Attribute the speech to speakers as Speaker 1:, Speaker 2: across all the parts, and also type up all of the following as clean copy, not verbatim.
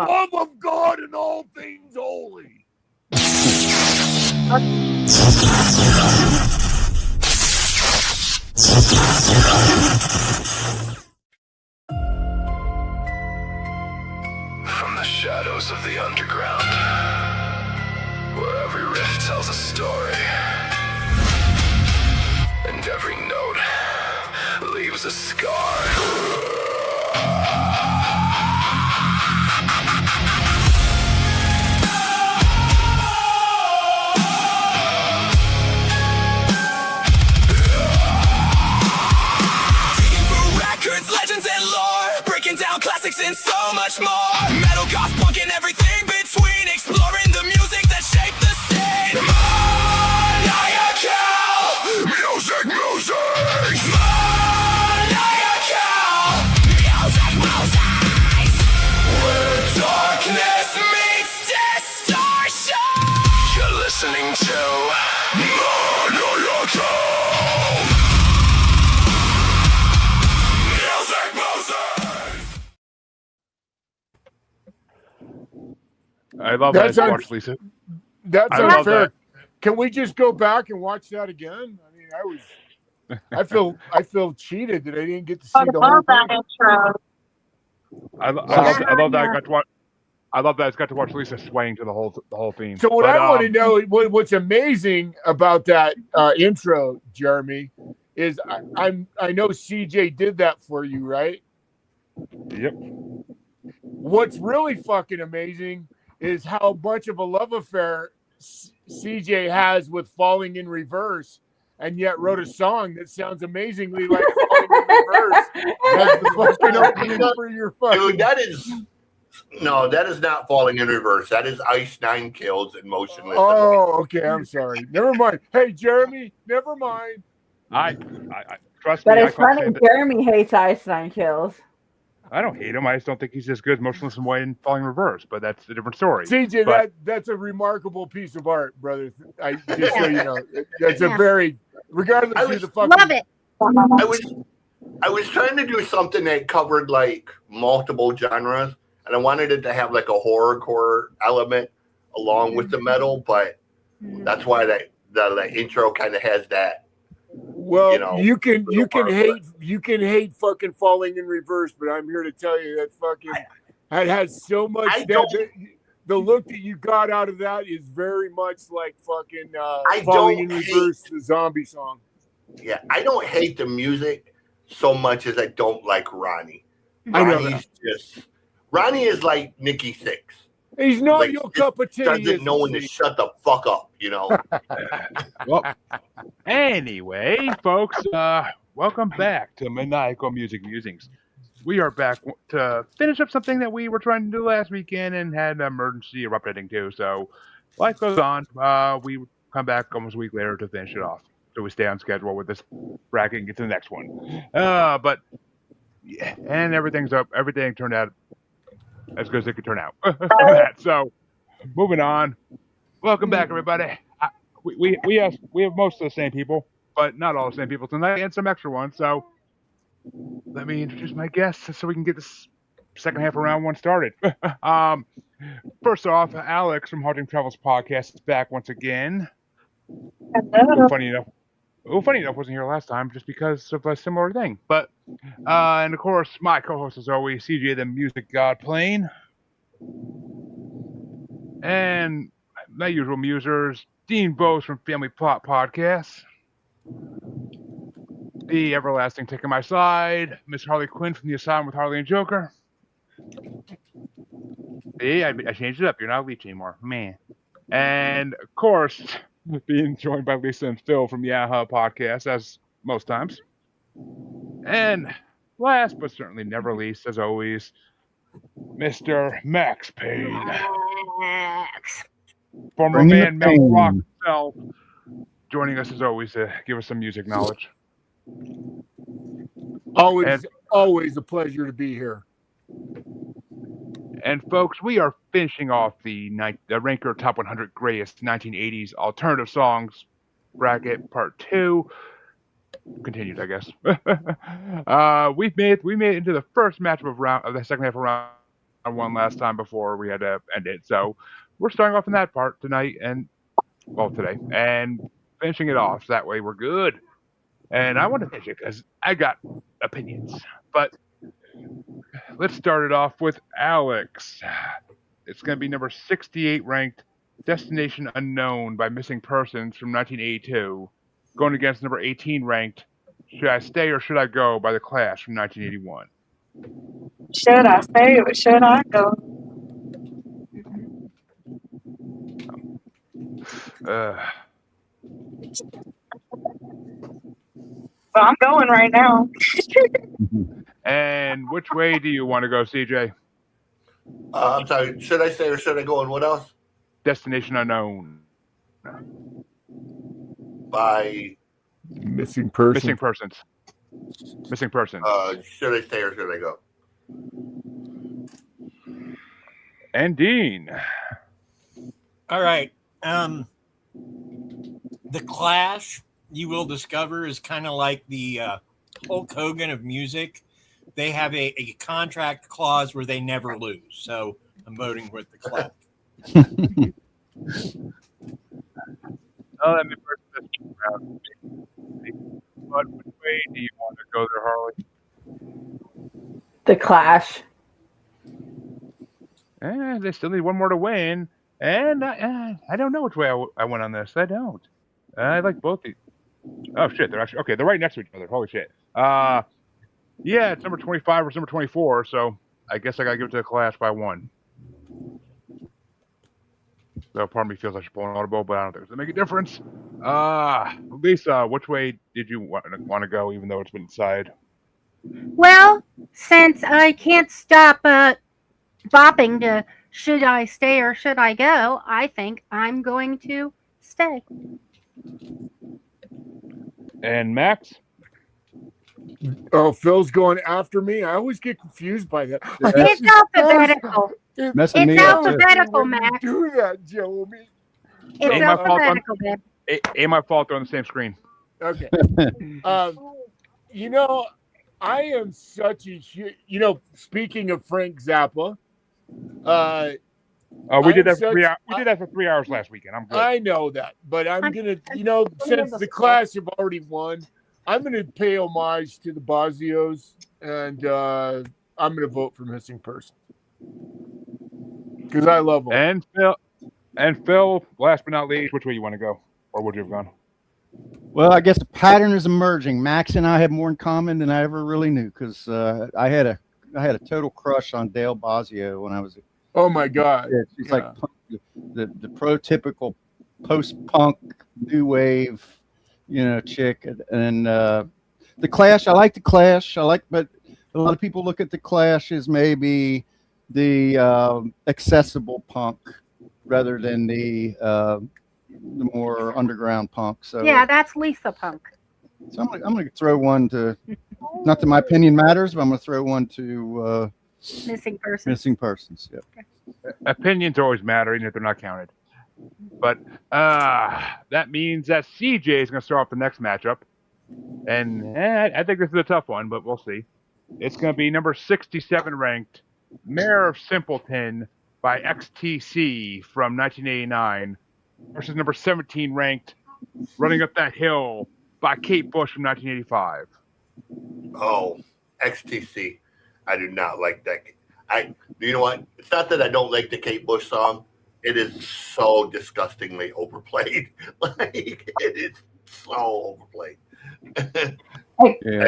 Speaker 1: love of God and all things holy.
Speaker 2: From the shadows of the underground, where every riff tells a story, and every note leaves a scar. Legends and lore, breaking down classics and so much more. Metal, goth, punk, and everything between, exploring the music that shaped the scene. Maniacal, music. Maniacal, music. Where darkness meets distortion. You're listening to Maniacal.
Speaker 3: I love that. Watch, Lisa.
Speaker 1: That's unfair. Can we just go back and watch that again? I mean, I feel cheated that I didn't get to see the whole thing.
Speaker 3: I love that. I love that. I got to watch Lisa swaying to the whole theme.
Speaker 1: So what I want to know, what's amazing about that intro, Jeremy, is I know CJ did that for you, right?
Speaker 3: Yep.
Speaker 1: What's really fucking amazing is how much of a love affair CJ has with Falling in Reverse, and yet wrote a song that sounds amazingly like Falling in Reverse. That's the fucking opening for your fucking...
Speaker 4: Dude, that is not Falling in Reverse. That is Ice Nine Kills and Motionless.
Speaker 1: Oh, okay. I'm sorry. Never mind. Hey, Jeremy, never mind.
Speaker 3: I trust me.
Speaker 5: But it's funny. Jeremy hates Ice Nine Kills.
Speaker 3: I don't hate him. I just don't think he's as good as Motionless in White and Falling in Reverse, but that's a different story.
Speaker 1: CJ, that's a remarkable piece of art, brother. Just so you know, that's a very, regardless of the fucking...
Speaker 6: Love it.
Speaker 4: I was trying to do something that covered like multiple genres, and I wanted it to have like a horrorcore element along with the metal, but that's why the intro kind of has that.
Speaker 1: Well, you can hate fucking Falling in Reverse, but I'm here to tell you that fucking it has so much. The look that you got out of that is very much like fucking Falling in Reverse, the zombie song.
Speaker 4: Yeah, I don't hate the music so much as I don't like Ronnie. Ronnie is like Nikki Sixx.
Speaker 1: He's not like, your cup of tea.
Speaker 4: Doesn't know when to shut the fuck up, you know.
Speaker 3: Well, anyway, folks, welcome back to Maniacal Music Musings. We are back to finish up something that we were trying to do last weekend and had an emergency erupting too. So life goes on. We come back almost a week later to finish it off. So we stay on schedule with this bracket and get to the next one. But yeah, and everything turned out as good as it could turn out. So, moving on. Welcome back, everybody. We have most of the same people, but not all the same people tonight, and some extra ones. So, let me introduce my guests so we can get this second half of round one started. First off, Alex from Haunting Travels Podcast is back once again.
Speaker 5: Hello.
Speaker 3: Funny enough, wasn't here last time just because of a similar thing. But and of course, my co-host is always CJ, the Music God Plane, and my usual musers, Dean Bose from Family Plot Podcast, the everlasting Taking My Side, Miss Harley Quinn from the Asylum with Harley and Joker. See, I changed it up. You're not a leech anymore, man. And of course, being joined by Lisa and Phil from Yaha Podcast, as most times. And last but certainly never least, as always, Mr. Max Payne.
Speaker 6: Max.
Speaker 3: Former man Mount Rock himself, joining us as always to give us some music knowledge.
Speaker 1: Always a pleasure to be here.
Speaker 3: And folks, we are finishing off the Ranker Top 100 Greatest 1980s Alternative Songs bracket, part 2. Continued, I guess. We made it into the first matchup of the second half of round one last time before we had to end it. So we're starting off in that part tonight today, and finishing it off. So that way we're good. And I want to finish it because I got opinions. But let's start it off with Alex. It's going to be number 68 ranked Destination Unknown by Missing Persons from 1982, going against number 18 ranked Should I Stay or Should I Go by The Clash from 1981.
Speaker 5: Should I stay or should I go? Well, I'm going right now.
Speaker 3: And which way do you want to go, CJ?
Speaker 4: I'm sorry. Should I stay or should I go? And what else?
Speaker 3: Destination Unknown.
Speaker 4: By
Speaker 1: Missing person.
Speaker 3: Missing Persons. Missing Persons.
Speaker 4: should I stay or should I go?
Speaker 3: And Dean.
Speaker 7: All right. The Clash, you will discover, is kind of like the Hulk Hogan of music. They have a contract clause where they never lose. So I'm voting with the Clash.
Speaker 3: Oh, let me first this round. But which way do you want to go there, Harley?
Speaker 5: The Clash.
Speaker 3: They still need one more to win. And I don't know which way I went on this. I don't. I like both these. Oh, shit. They're actually, okay, they're right next to each other. Holy shit. Yeah, it's number 25 versus number 24. So I guess I got to give it to the Clash by one. So part of me feels I should pull an audible, but I don't think it's going to make a difference. Lisa, which way did you want to go, even though it's been decided?
Speaker 6: Well, since I can't stop bopping to should I stay or should I go, I think I'm going to stay.
Speaker 3: And Max?
Speaker 1: Oh, Phil's going after me. I always get confused by that.
Speaker 6: It's alphabetical.
Speaker 8: Messing me
Speaker 6: It's
Speaker 8: up, too.
Speaker 6: alphabetical,
Speaker 1: When you
Speaker 6: Max.
Speaker 1: do that, Joey.
Speaker 6: It's
Speaker 3: Ain't my fault,
Speaker 6: alphabetical, babe.
Speaker 3: Ain't my fault they're on the same screen.
Speaker 1: Okay. I am such a huge. Speaking of Frank Zappa,
Speaker 3: We did that for 3 hours. We did that for 3 hours last weekend. I'm good.
Speaker 1: I know that, but I'm gonna, since the Clash have already won, I'm gonna pay homage to the Basios, and I'm gonna vote for Missing Person because I love them.
Speaker 3: And Phil, last but not least, which way you want to go, or would you have gone?
Speaker 8: Well, I guess a pattern is emerging. Max and I have more in common than I ever really knew because I had a total crush on Dale Basio when I was.
Speaker 1: Oh my God!
Speaker 8: She's like the prototypical post-punk new wave, chick. And the Clash, I like the Clash. But a lot of people look at the Clash as maybe the accessible punk rather than the more underground punk. So
Speaker 6: Yeah, that's Lisa Punk.
Speaker 8: So I'm gonna throw one to. Not that my opinion matters, but I'm gonna throw one to
Speaker 6: Missing Person.
Speaker 8: Missing Persons. Yeah.
Speaker 3: Opinions always matter, even if they're not counted. But that means that CJ is going to start off the next matchup. And I think this is a tough one, but we'll see. It's going to be number 67 ranked Mayor of Simpleton by XTC from 1989 versus number 17 ranked Running Up That Hill by Kate Bush from 1985.
Speaker 4: Oh, XTC. I do not like that. You know what? It's not that I don't like the Kate Bush song. It is so disgustingly overplayed. It is so overplayed.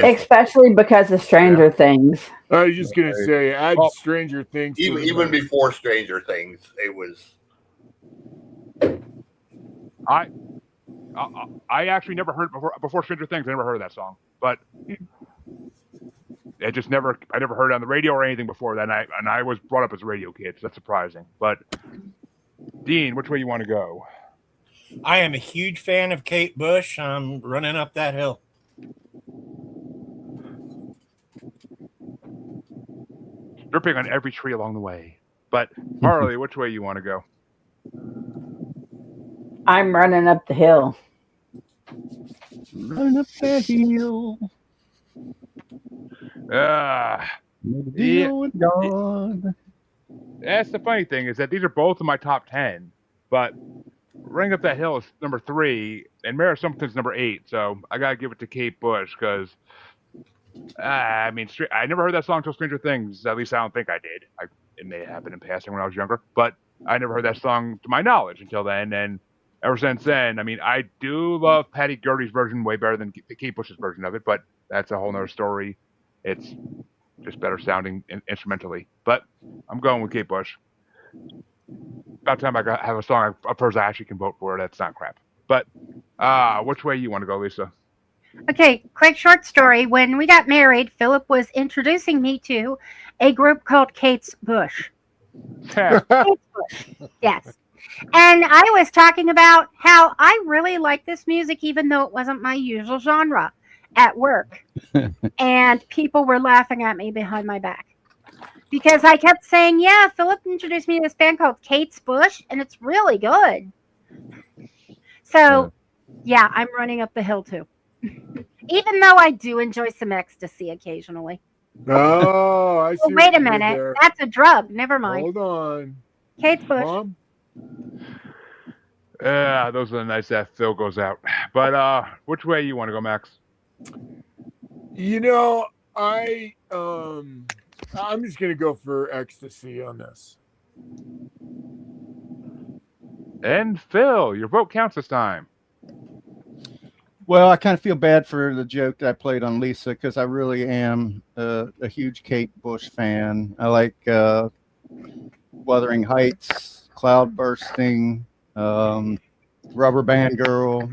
Speaker 5: Especially because of Stranger Things.
Speaker 1: I was just gonna say, add Stranger Things.
Speaker 4: Even before Stranger Things, it was.
Speaker 3: I actually never heard before Stranger Things. I never heard of that song, but I never heard it on the radio or anything before that. And I was brought up as a radio kid, so that's surprising. But Dean, which way you want to go?
Speaker 7: I am a huge fan of Kate Bush. I'm Running Up That Hill.
Speaker 3: Dripping on every tree along the way. But Harley, which way you want to go?
Speaker 5: I'm Running Up the Hill.
Speaker 8: Running up that hill.
Speaker 3: Yeah.
Speaker 8: Deal with God.
Speaker 3: That's the funny thing is that these are both in my top 10, but Ring Up That Hill is number 3, and Mare Something's number 8. So I gotta give it to Kate Bush because I mean, I never heard that song till Stranger Things. At least I don't think I did. It may have happened in passing when I was younger, but I never heard that song to my knowledge until then. And ever since then, I mean, I do love Patty Gertie's version way better than Kate Bush's version of it, but that's a whole nother story. It's just better sounding instrumentally. But I'm going with Kate Bush. About time I have a song of hers I actually can vote for. That's not crap. But which way you want to go, Lisa?
Speaker 6: Okay, quick short story. When we got married, Philip was introducing me to a group called Kate's Bush. Kate's Bush. Yes. And I was talking about how I really like this music, even though it wasn't my usual genre at work. And people were laughing at me behind my back. Because I kept saying, yeah, Philip introduced me to this band called Kate's Bush, and it's really good. So, yeah, I'm running up the hill, too. Even though I do enjoy some ecstasy occasionally.
Speaker 1: Oh, I see.
Speaker 6: Oh, wait a minute. That's a drug. Never mind.
Speaker 1: Hold on.
Speaker 6: Kate's Bush.
Speaker 1: Mom?
Speaker 3: Those are the nights that Phil goes out. But which way you want to go, Max?
Speaker 1: You know, I'm just gonna go for ecstasy on this.
Speaker 3: And Phil, your vote counts this time.
Speaker 8: Well, I kind of feel bad for the joke that I played on Lisa because I really am a huge Kate Bush fan. I like Wuthering Heights, Cloud Bursting, Rubber Band Girl.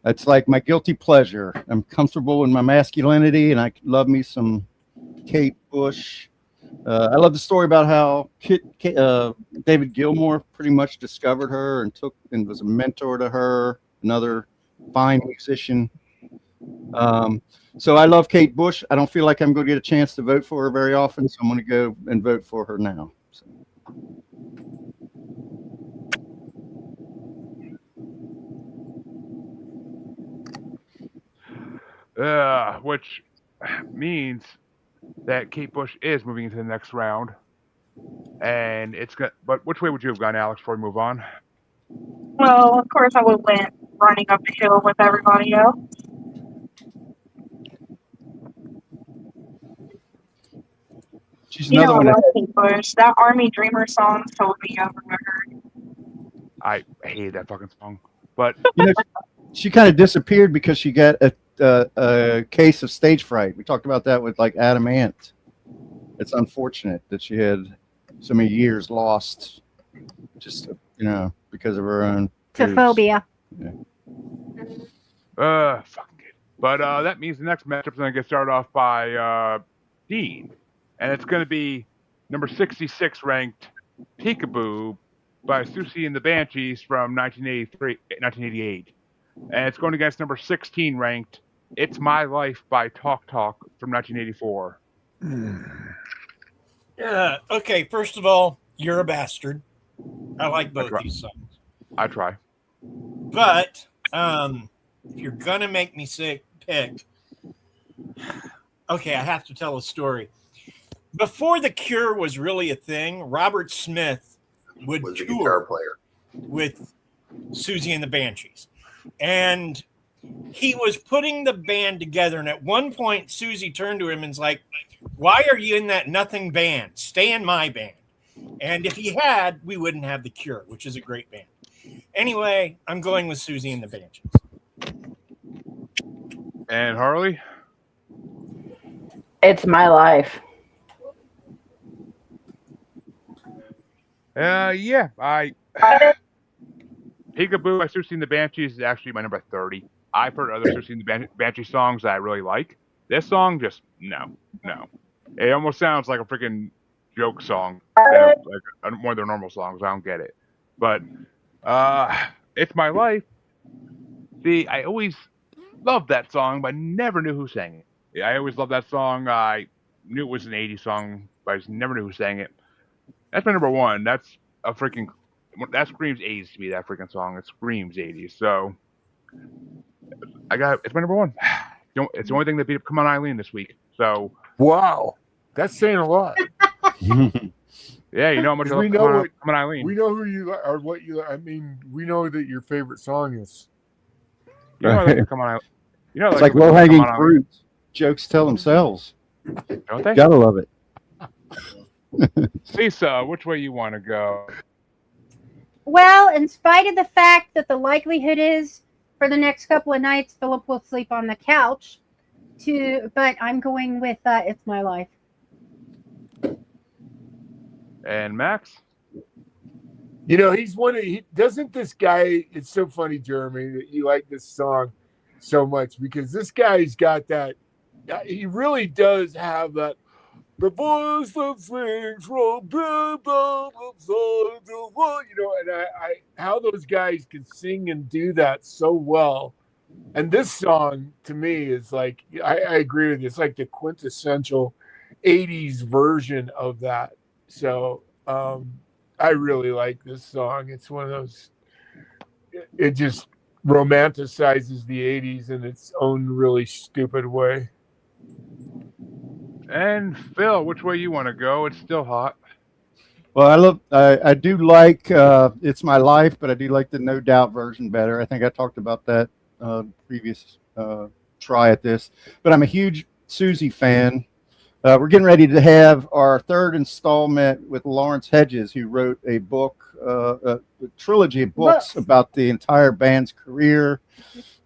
Speaker 8: It's like my guilty pleasure. I'm comfortable in my masculinity, and I love me some Kate Bush. I love the story about how David Gilmour pretty much discovered her and was a mentor to her, another fine musician. So I love Kate Bush. I don't feel like I'm going to get a chance to vote for her very often, so I'm going to go and vote for her now. So.
Speaker 3: Which means that Kate Bush is moving into the next round, and it's good. But which way would you have gone, Alex, before we move on?
Speaker 5: Well, of course, I would have went running up the hill with everybody else.
Speaker 8: She's
Speaker 5: You
Speaker 8: another
Speaker 5: know, I
Speaker 8: one.
Speaker 5: love Kate Bush. That Army Dreamer song told me over my heard.
Speaker 3: I hated that fucking song, but
Speaker 8: You know, she kind of disappeared because she got a case of stage fright. We talked about that with like Adam Ant. It's unfortunate that she had so many years lost, just because of her own
Speaker 6: To phobia.
Speaker 8: Yeah.
Speaker 3: fucking good. But that means the next matchup's going to get started off by Dean, and it's going to be number 66 ranked Peekaboo by Susie and the Banshees from 1988. And it's going against number 16 ranked It's My Life by Talk Talk from 1984.
Speaker 7: Okay, first of all, you're a bastard. I like both these songs.
Speaker 3: I try.
Speaker 7: But if you're going to make me pick, okay, I have to tell a story. Before The Cure was really a thing, Robert Smith would
Speaker 4: Was a guitar
Speaker 7: tour
Speaker 4: player.
Speaker 7: with Susie and the Banshees. And he was putting the band together. And at one point, Susie turned to him and was like, "Why are you in that nothing band? Stay in my band." And if he had, we wouldn't have The Cure, which is a great band. Anyway, I'm going with Susie and the Banshees.
Speaker 3: And Harley?
Speaker 9: It's My Life.
Speaker 3: Yeah, Peekaboo by Susie and the Banshees is actually my number 30. I've heard other Susie and the Banshee songs that I really like. This song, just no. It almost sounds like a freaking joke song, like one of their normal songs. I don't get it. But It's My Life. See, I always loved that song, but never knew who sang it. Yeah, I always loved that song. I knew it was an 80s song, but I just never knew who sang it. That's my number one. That screams 80s to me, that freaking song. It screams 80s. So it's my number one. It's the only thing that beat up Come On Eileen this week. So
Speaker 1: Wow, that's saying a lot.
Speaker 3: Yeah, you know how much I
Speaker 1: 'Cause
Speaker 3: love
Speaker 1: we know
Speaker 3: Come On,
Speaker 1: what-
Speaker 3: Come On Eileen.
Speaker 1: We know who you are, what you. I mean, we know that your favorite song is.
Speaker 3: You know I like Come On Eileen. You know I
Speaker 8: It's
Speaker 3: like
Speaker 8: like low
Speaker 3: Come
Speaker 8: hanging
Speaker 3: On Eileen,
Speaker 8: fruit. Jokes tell themselves.
Speaker 3: don't they?
Speaker 8: Gotta love it.
Speaker 3: Lisa, which way you want to go?
Speaker 6: Well, in spite of the fact that the likelihood is for the next couple of nights Philip will sleep on the couch, but I'm going with It's My Life.
Speaker 3: And Max?
Speaker 1: You know, he's one of. Doesn't this guy? It's so funny, Jeremy, that you like this song so much because this guy's got that. He really does have that. The voice that sings from deep down inside the world, you know, and I how those guys can sing and do that so well. And this song to me is like I agree with you. It's like the quintessential 80s version of that. So I really like this song. It's one of those it just romanticizes the 80s in its own really stupid way.
Speaker 3: And Phil, which way you want to go? It's still hot.
Speaker 8: Well, I do like It's My Life, but I do like the No Doubt version better. I think I talked about that previous try at this. But I'm a huge Susie fan. We're getting ready to have our third installment with Lawrence Hedges, who wrote a book, a trilogy of books about the entire band's career.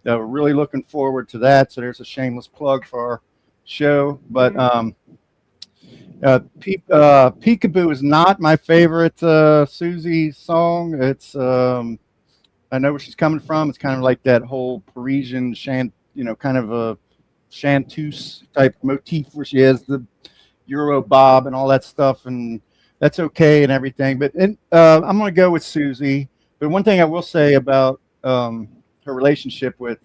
Speaker 8: We're really looking forward to that. So there's a shameless plug for our show. But Peekaboo is not my favorite Susie song. It's I know where she's coming from. It's kind of like that whole Parisian kind of a chanteuse type motif where she has the Euro bob and all that stuff, and that's okay and everything. But I'm going to go with Susie. But one thing I will say about her relationship with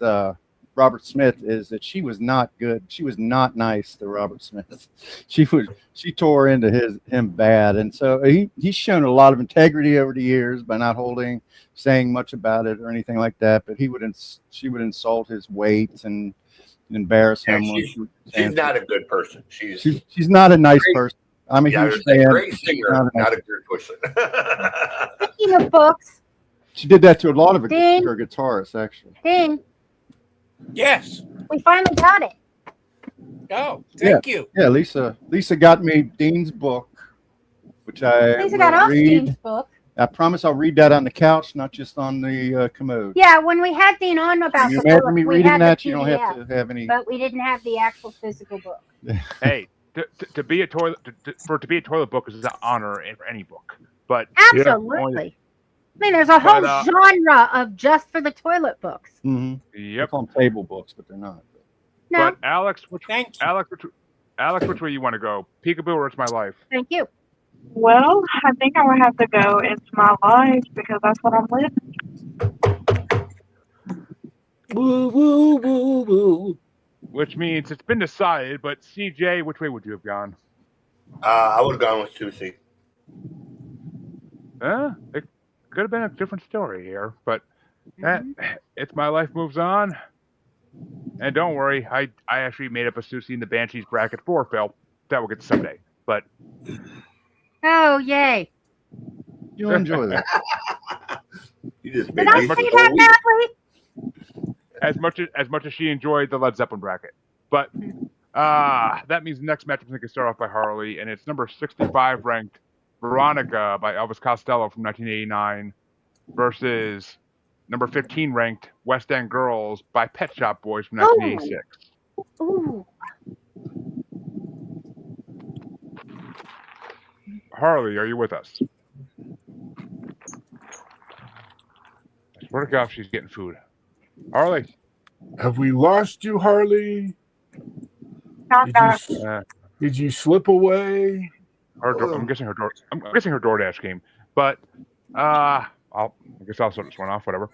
Speaker 8: Robert Smith is that she was not good. She was not nice to Robert Smith. She tore into him bad, and so he's shown a lot of integrity over the years by not saying much about it or anything like that. But she would insult his weight and embarrass him.
Speaker 4: She's not a good person.
Speaker 8: She's not a nice person. I'm a huge fan.
Speaker 4: Great singer, not a good person.
Speaker 6: Speaking of books,
Speaker 8: she did that to a lot of her guitarists, actually.
Speaker 6: Ding.
Speaker 7: Yes.
Speaker 6: We finally got it.
Speaker 7: Oh, thank you.
Speaker 8: Yeah, Lisa got me Dean's book, which I
Speaker 6: Lisa got us Dean's book.
Speaker 8: I promise I'll read that on the couch, not just on the commode.
Speaker 6: Yeah, when we had Dean on about
Speaker 8: you
Speaker 6: the
Speaker 8: imagine
Speaker 6: book,
Speaker 8: me
Speaker 6: we
Speaker 8: reading
Speaker 6: had
Speaker 8: that,
Speaker 6: the
Speaker 8: you don't
Speaker 6: PDF,
Speaker 8: have to have any.
Speaker 6: but we didn't have the actual physical book.
Speaker 3: Hey, to be a toilet book is an honor for any book. But
Speaker 6: Absolutely. I mean, there's a whole genre of just for the toilet books.
Speaker 8: Mm-hmm.
Speaker 3: Yep.
Speaker 8: They call them table books, but they're not.
Speaker 6: No.
Speaker 3: But Alex, which way you want to go? Peekaboo or It's My Life?
Speaker 6: Thank you.
Speaker 5: Well, I think I would have to go It's My Life because that's what I'm living.
Speaker 1: Woo, woo, woo, woo.
Speaker 3: Which means it's been decided, but CJ, which way would you have gone?
Speaker 4: I would have gone with Susie.
Speaker 3: It could have been a different story here, but It's My Life moves on. And don't worry, I actually made up a Susie and the Banshees bracket for Phil. That will get someday. But
Speaker 6: Oh, yay.
Speaker 8: You'll enjoy that.
Speaker 4: You just
Speaker 6: Did
Speaker 4: made
Speaker 6: I
Speaker 4: me
Speaker 6: say
Speaker 4: so
Speaker 6: that
Speaker 4: weak.
Speaker 6: badly?
Speaker 3: as much as she enjoyed the Led Zeppelin bracket. But that means the next match is going to start off by Harley, and it's number 65 ranked Veronica by Elvis Costello from 1989 versus number 15 ranked West End Girls by Pet Shop Boys from 1986.
Speaker 6: Ooh.
Speaker 3: Harley, are you with us? I swear to God, she's getting food. Harley.
Speaker 1: Have we lost you, Harley? Did you slip away?
Speaker 3: I'm guessing her DoorDash came, but I guess I'll start this one off. Whatever.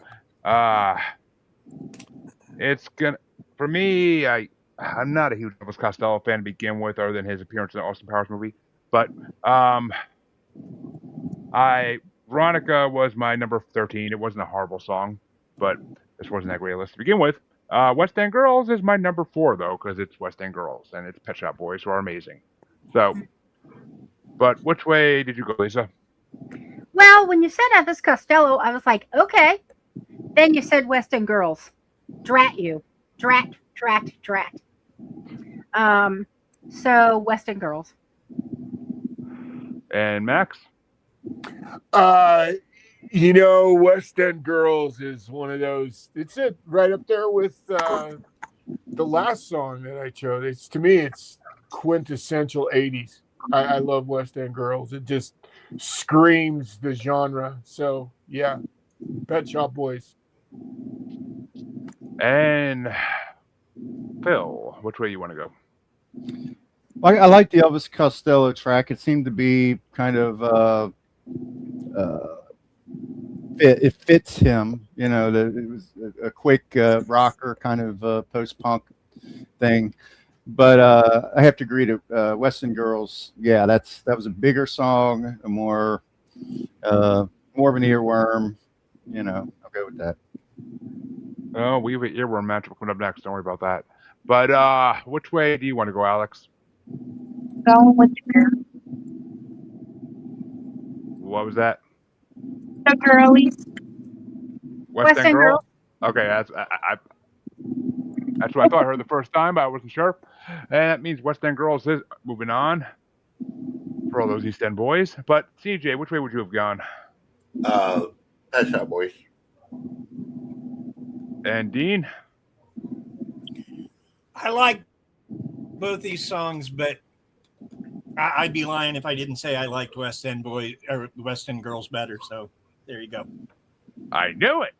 Speaker 3: It's gonna for me. I'm not a huge Elvis Costello fan to begin with, other than his appearance in the Austin Powers movie. But Veronica was my number 13. It wasn't a horrible song, but this wasn't that great a list to begin with. West End Girls is my number 4 though, because it's West End Girls and it's Pet Shop Boys, who are amazing. So But which way did you go, Lisa?
Speaker 6: Well, when you said Elvis Costello, I was like, okay. Then you said West End Girls. Drat you. Drat. So West End Girls.
Speaker 3: And Max?
Speaker 1: West End Girls is one of those. It's right up there with the last song that I chose. To me, it's quintessential 80s. I love West End Girls. It just screams the genre. So yeah, Pet Shop Boys.
Speaker 3: And Phil, which way you want to go?
Speaker 8: I like the Elvis Costello track. It seemed to be kind of it fits him. It was a quick rocker kind of post-punk thing. But I have to agree to West End Girls. Yeah, that was a bigger song, a more of an earworm. I'll go with that.
Speaker 3: Oh, we have an earworm matchup coming up next. Don't worry about that. But which way do you want to go, Alex?
Speaker 5: Going with the girl.
Speaker 3: What was that?
Speaker 5: The girlies.
Speaker 3: West End Girl? Okay, that's what I thought I heard the first time, but I wasn't sure. And that means West End Girls is moving on for all those East End boys. But CJ, which way would you have gone?
Speaker 4: Pet Shop Boys.
Speaker 3: And Dean?
Speaker 7: I like both these songs, but I'd be lying if I didn't say I liked West End Boys or West End Girls better. So there you go.
Speaker 3: I knew it.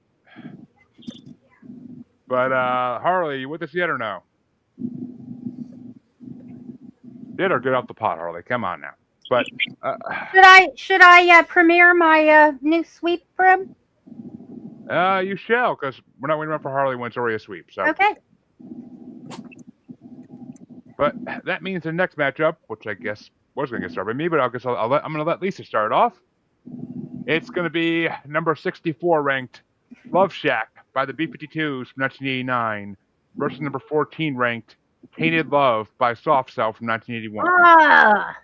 Speaker 3: But Harley, you with us yet or no? Did or get off the pot, Harley? Come on now. But
Speaker 6: should I premiere my new sweep for him?
Speaker 3: You shall, because we're not waiting around for Harley when it's already a sweep. So
Speaker 6: okay.
Speaker 3: But that means the next matchup, which I guess was going to get started by me, but I'm going to let Lisa start off. It's going to be number 64 ranked Love Shack by the B-52s from 1989 versus number 14 ranked Tainted Love by Soft Cell from 1981.
Speaker 6: Ah.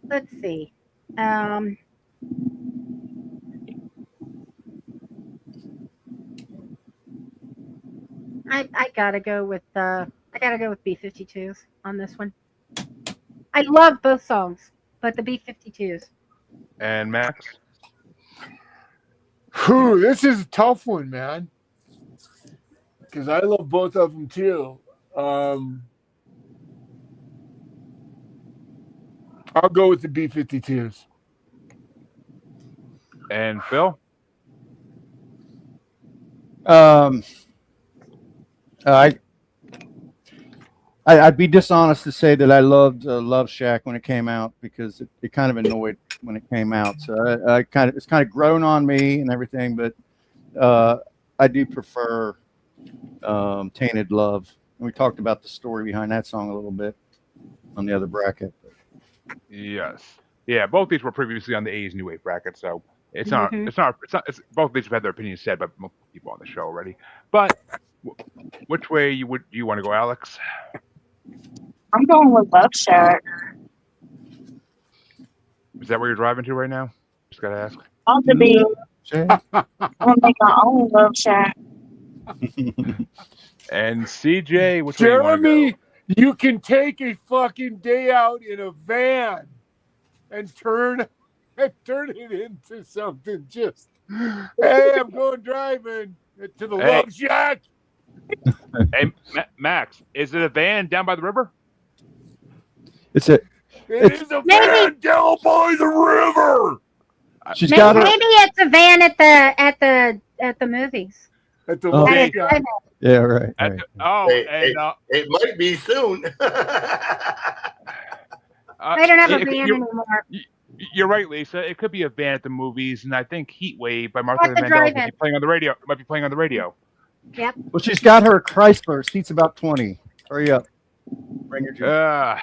Speaker 6: Let's see. I gotta go with B-52s on this one. I love both songs, but the B-52s.
Speaker 3: And Max?
Speaker 1: Whew, this is a tough one, man. Because I love both of them too. I'll go with the B-52s.
Speaker 3: And Phil?
Speaker 8: I'd be dishonest to say that I loved Love Shack when it came out because it kind of annoyed when it came out. So it's kind of grown on me and everything, but I do prefer Tainted Love. And we talked about the story behind that song a little bit on the other bracket.
Speaker 3: Yes. Yeah, both these were previously on the 80s New Wave bracket, so it's not both of these have had their opinions said by multiple people on the show already. But which way do you want to go, Alex?
Speaker 5: I'm going with Love Shack.
Speaker 3: Is that where you're driving to right now? Just gotta ask.
Speaker 5: On the beat. I'm gonna make my own Love Shack.
Speaker 3: And CJ, which way do you want to
Speaker 1: Jeremy,
Speaker 3: go?
Speaker 1: you can take a fucking day out in a van and turn it into something. Just, hey, I'm going driving to the Love Shack.
Speaker 3: Hey, Max, is it a van down by the river?
Speaker 1: It is a van down by the river.
Speaker 6: Maybe it's a van at the movies.
Speaker 1: At the Love Shack.
Speaker 8: Yeah, right.
Speaker 4: It might be soon.
Speaker 6: I don't have a van anymore.
Speaker 3: You're right, Lisa. It could be a van at the movies, and I think Heat Wave by Martha Mandel might be playing on the radio.
Speaker 6: Yep.
Speaker 8: Well, she's got her Chrysler. Seats about 20. Hurry up. Bring your
Speaker 3: yeah,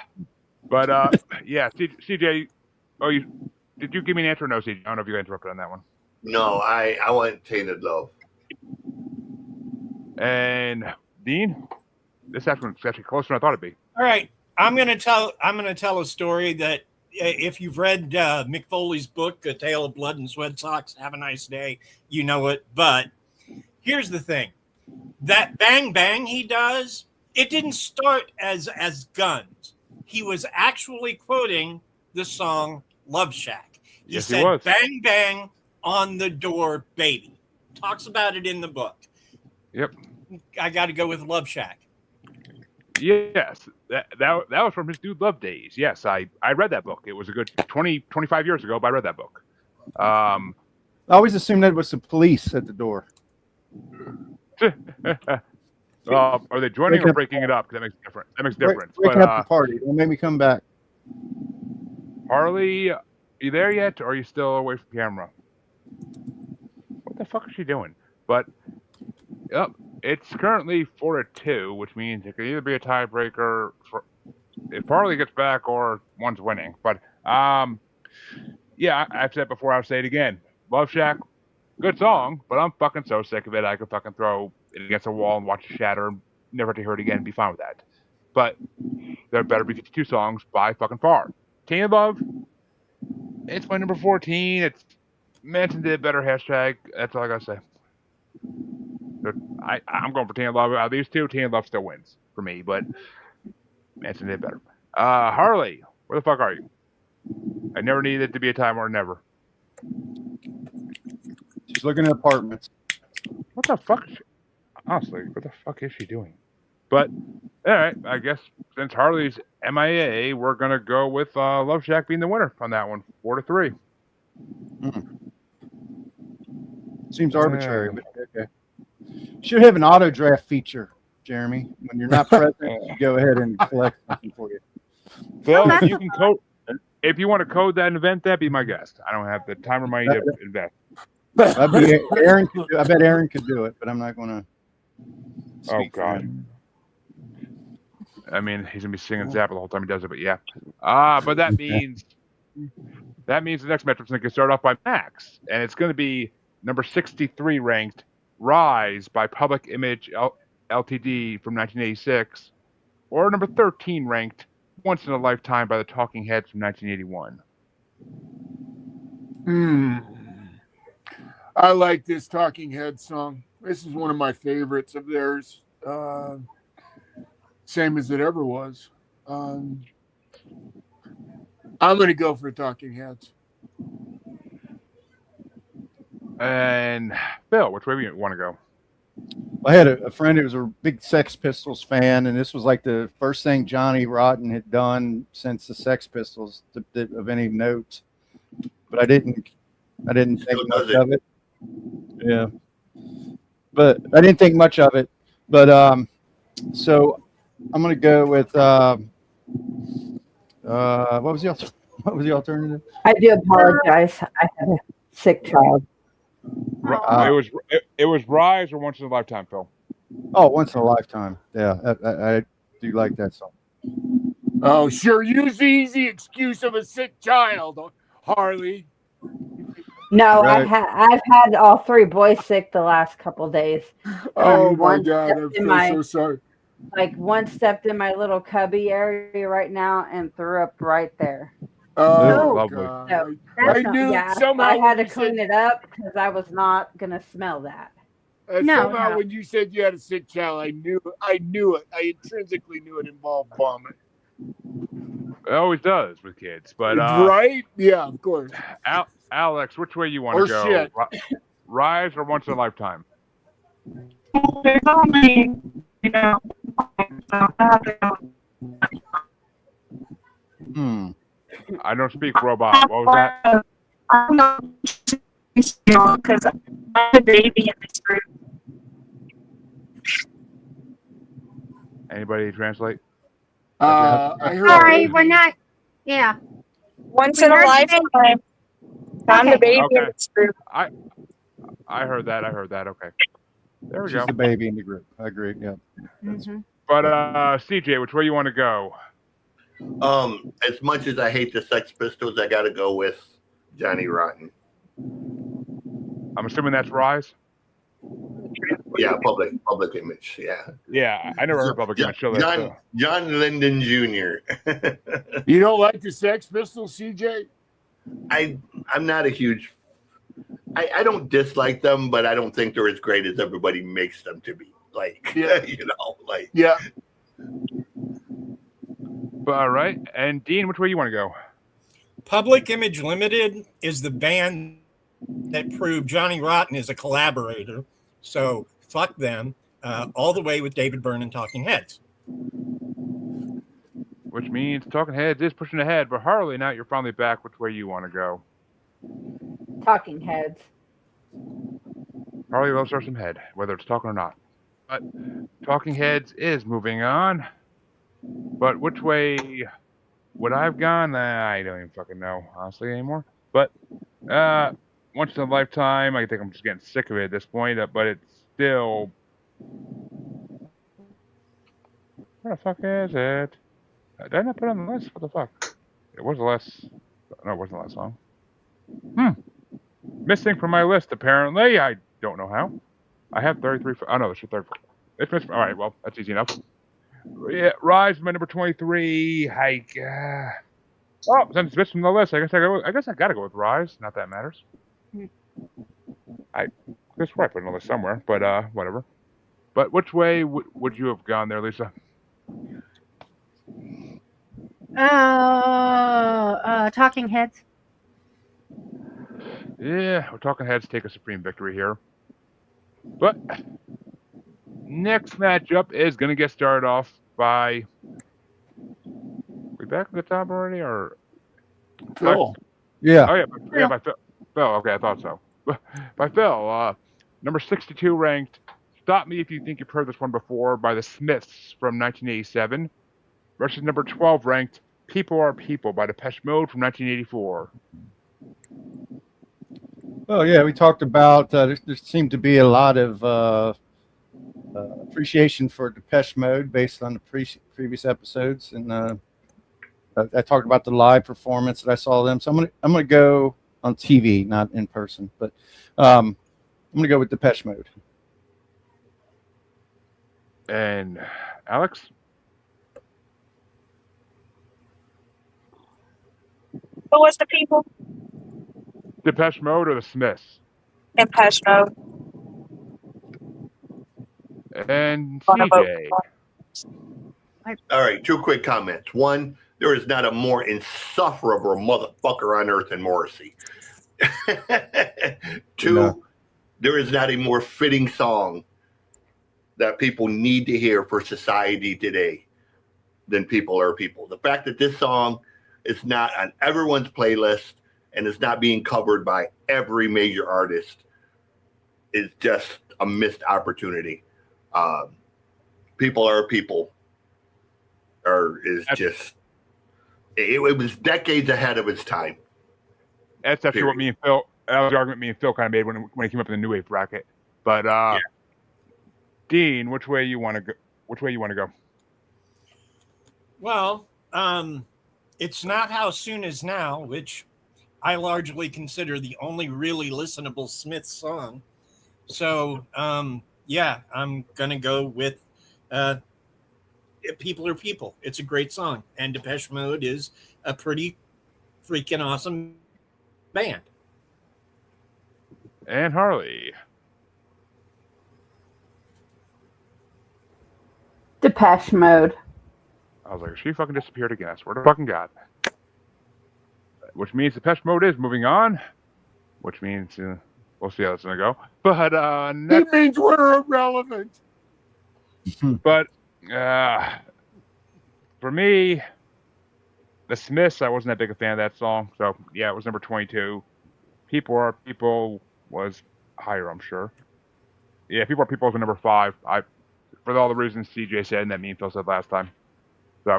Speaker 3: CJ. Did you give me an answer or no, CJ? I don't know if you got interrupted on that one.
Speaker 4: No, I want Tainted Love.
Speaker 3: And Dean? This one's actually closer than I thought it'd be.
Speaker 7: All right, I'm gonna tell a story that if you've read Mick Foley's book, A Tale of Blood and Sweat Socks, have a nice day, you know it. But here's the thing: that bang bang he does, it didn't start as guns. He was actually quoting the song Love Shack. He said, "Bang bang on the door, baby." Talks about it in the book.
Speaker 3: Yep.
Speaker 7: I got to go with Love Shack.
Speaker 3: Yes, that was from his Dude Love days. Yes, I read that book. It was a good 25 years ago, but I read that book.
Speaker 8: I always assumed that it was the police at the door.
Speaker 3: Are they joining or breaking it up? Because that makes difference. That makes difference.
Speaker 8: Breaking up the party. Don't make me come back.
Speaker 3: Harley, are you there yet, or are you still away from camera? What the fuck is she doing? But yep, it's currently 4-2, which means it could either be a tiebreaker for if Harley gets back or one's winning. But yeah, I've said it before. I'll say it again. Love Shack, good song, but I'm fucking so sick of it. I could fucking throw it against a wall and watch it shatter and never to hear it again and be fine with that. But there better be 52 songs by fucking far. Tainted Love, it's my number 14. It's Manson did better hashtag. That's all I gotta say. I'm going for Tainted Love. Out of these two, Tainted Love still wins for me, but Manson did better. Harley, where the fuck are you? I never needed it to be a time or never.
Speaker 8: She's looking at apartments.
Speaker 3: What the fuck? Honestly, what the fuck is she doing? But all right, I guess since Harley's MIA, we're gonna go with Love Shack being the winner on that one, 4-3.
Speaker 8: Seems arbitrary, but okay. Should have an auto draft feature, Jeremy. When you're not present, you go ahead and collect something for you.
Speaker 3: Phil, if you want to code that and invent that, be my guest. I don't have the time or money to invest.
Speaker 8: Aaron could I bet Aaron could do it, but I'm not going to.
Speaker 3: Oh God. I mean, he's gonna be singing Zappa the whole time he does it, but yeah. But that means the next metric's gonna start off by Max, and it's gonna be number 63 ranked Rise by Public Image Ltd. from 1986, or number 13 ranked Once in a Lifetime by the Talking Heads from 1981.
Speaker 1: I like this Talking Heads song. This is one of my favorites of theirs. Same as it ever was. I'm going to go for Talking Heads.
Speaker 3: And Phil, which way do you want to go?
Speaker 8: I had a friend who was a big Sex Pistols fan, and this was like the first thing Johnny Rotten had done since the Sex Pistols of any note. But I didn't think much of it. Yeah, but I didn't think much of it. But so I'm gonna go with what was the alternative?
Speaker 9: I do apologize. I had a sick child.
Speaker 3: It was Rise or Once in a Lifetime, Phil.
Speaker 8: Oh, Once in a Lifetime. Yeah, I do like that song.
Speaker 1: Oh, sure. Use the easy excuse of a sick child, Harley.
Speaker 9: No, right. I've had all three boys sick the last couple of days.
Speaker 1: Oh my God, I feel so sorry.
Speaker 9: Like one stepped in my little cubby area right now and threw up right there.
Speaker 1: Oh,
Speaker 3: lovely.
Speaker 9: So
Speaker 1: I knew somehow
Speaker 9: I had to clean it up because I was not gonna smell that.
Speaker 1: Somehow when you said you had a sick child, I knew it. I intrinsically knew it involved vomit.
Speaker 3: It always does with kids, but
Speaker 1: right? Yeah, of course.
Speaker 3: Alex, which way you want to go?
Speaker 1: Shit.
Speaker 3: Rise or Once in a Lifetime?
Speaker 5: There's only, so I have to go.
Speaker 3: I don't speak robot. What was that?
Speaker 5: I don't know because I'm a baby in this group.
Speaker 3: Anybody translate?
Speaker 1: I heard.
Speaker 6: Sorry, we're not. Yeah.
Speaker 5: Once in a lifetime. I'm the baby in this group.
Speaker 3: I heard that. Okay. There we go.
Speaker 8: She's the baby in the group. I agree. Yeah.
Speaker 3: But CJ, which way you want to go?
Speaker 4: As much as I hate the Sex Pistols, I got to go with Johnny Rotten.
Speaker 3: I'm assuming that's Rise.
Speaker 4: Yeah, public image. Yeah.
Speaker 3: Yeah, I never heard Public Image. So
Speaker 4: John Lyndon Jr.
Speaker 1: You don't like the Sex Pistols, CJ?
Speaker 4: I'm not a huge. I don't dislike them, but I don't think they're as great as everybody makes them to be. Like,
Speaker 1: Yeah. Yeah.
Speaker 3: All right, and Dean, which way you want to go?
Speaker 7: Public Image Limited is the band that proved Johnny Rotten is a collaborator. So fuck them all the way with David Byrne and Talking Heads.
Speaker 3: Which means Talking Heads is pushing ahead, but Harley, now you're finally back. Which way you want to go?
Speaker 9: Talking Heads.
Speaker 3: Harley loves her some head, whether it's talking or not. But Talking Heads is moving on. But which way would I have gone? I don't even fucking know, honestly, anymore. But once in a lifetime, I think I'm just getting sick of it at this point. But it's still. Where the fuck is it? Did I not put it on the list? What the fuck? It was the last. No, it wasn't the last song. Missing from my list, apparently. I don't know how. I have 33. Oh, no, it's your 34. It's missing. All right, well, that's easy enough. Yeah, Rise, my number 23. Hike. Oh, since it's missing from the list, I guess I gotta go with Rise. Not that it matters. I guess I put it on the list somewhere, but whatever. But which way would you have gone there, Lisa?
Speaker 6: Talking Heads.
Speaker 3: Yeah, we're Talking Heads take a supreme victory here. But next matchup is going to get started off by. We back at the top already, or
Speaker 1: Phil?
Speaker 8: Yeah.
Speaker 3: Oh yeah, by Phil. Phil, okay, I thought so. By Phil, number 62 ranked. Stop Me If You Think You've Heard This One Before by the Smiths from 1987. Versus number 12 ranked People Are People by Depeche Mode from 1984.
Speaker 8: Oh yeah, we talked about there seemed to be a lot of appreciation for Depeche Mode based on the previous episodes, and I talked about the live performance that I saw them. So I'm gonna go on TV, not in person, but I'm gonna go with Depeche Mode.
Speaker 3: And Alex?
Speaker 5: Who was the people?
Speaker 3: Depeche Mode or the Smiths?
Speaker 5: Depeche Mode.
Speaker 3: And CJ.
Speaker 4: All right, two quick comments. One, there is not a more insufferable motherfucker on earth than Morrissey. Two, there is not a more fitting song that people need to hear for society today than People Are People. The fact that this song is not on everyone's playlist and is not being covered by every major artist is just a missed opportunity. People Are People it was decades ahead of its time.
Speaker 3: That's actually what me and Phil, that was the argument me and Phil kind of made when it came up in the New Wave bracket. But Dean, which way you want to go? Which way you want to go?
Speaker 7: Well, it's Not How Soon As Now, which I largely consider the only really listenable Smiths song. So, yeah, I'm going to go with People Are People. It's a great song. And Depeche Mode is a pretty freaking awesome band.
Speaker 3: And Harley.
Speaker 9: Depeche Mode.
Speaker 3: I was like, she fucking disappeared again. I swear to fucking God. Which means Depeche Mode is moving on. Which means we'll see how it's going to go. But
Speaker 1: It means we're irrelevant.
Speaker 3: But for me, the Smiths, I wasn't that big a fan of that song. So, yeah, it was number 22. People Are People was higher, I'm sure. Yeah, People Are People was number 5. For all the reasons CJ said and that me and Phil said last time. So,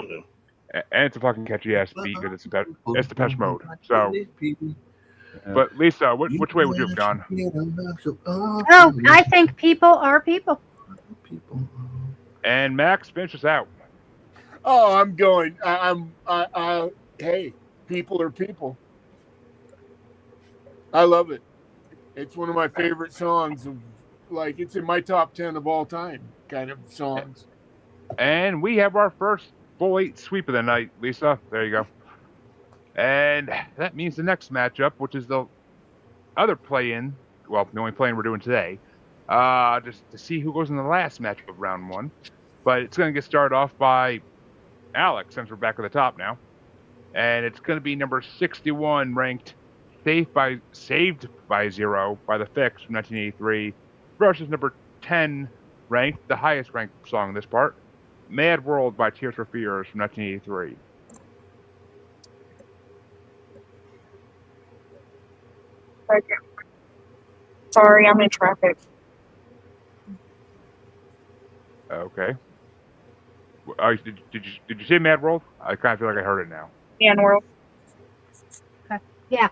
Speaker 3: and it's a fucking catchy ass beat because it's Depeche Mode. So, but Lisa, which way would you have gone?
Speaker 6: Oh, I think People Are People.
Speaker 3: And Max, finish us out.
Speaker 1: Oh, I'm going. Hey, People Are People. I love it. It's one of my favorite songs like it's in my top 10 of all time kind of songs.
Speaker 3: And we have our first full 8 sweep of the night, Lisa. There you go. And that means the next matchup, which is the other play-in, well, the only play-in we're doing today, just to see who goes in the last matchup of round 1. But it's going to get started off by Alex, since we're back at the top now. And it's going to be number 61 ranked Saved by Zero by the Fix from 1983 versus number 10 ranked, the highest ranked song in this part, Mad World by Tears for Fears from 1983.
Speaker 5: Okay. Sorry, I'm in traffic.
Speaker 3: Okay. Did you say Mad World? I kind of feel like I heard it now.
Speaker 5: Yeah, world.
Speaker 6: Yeah.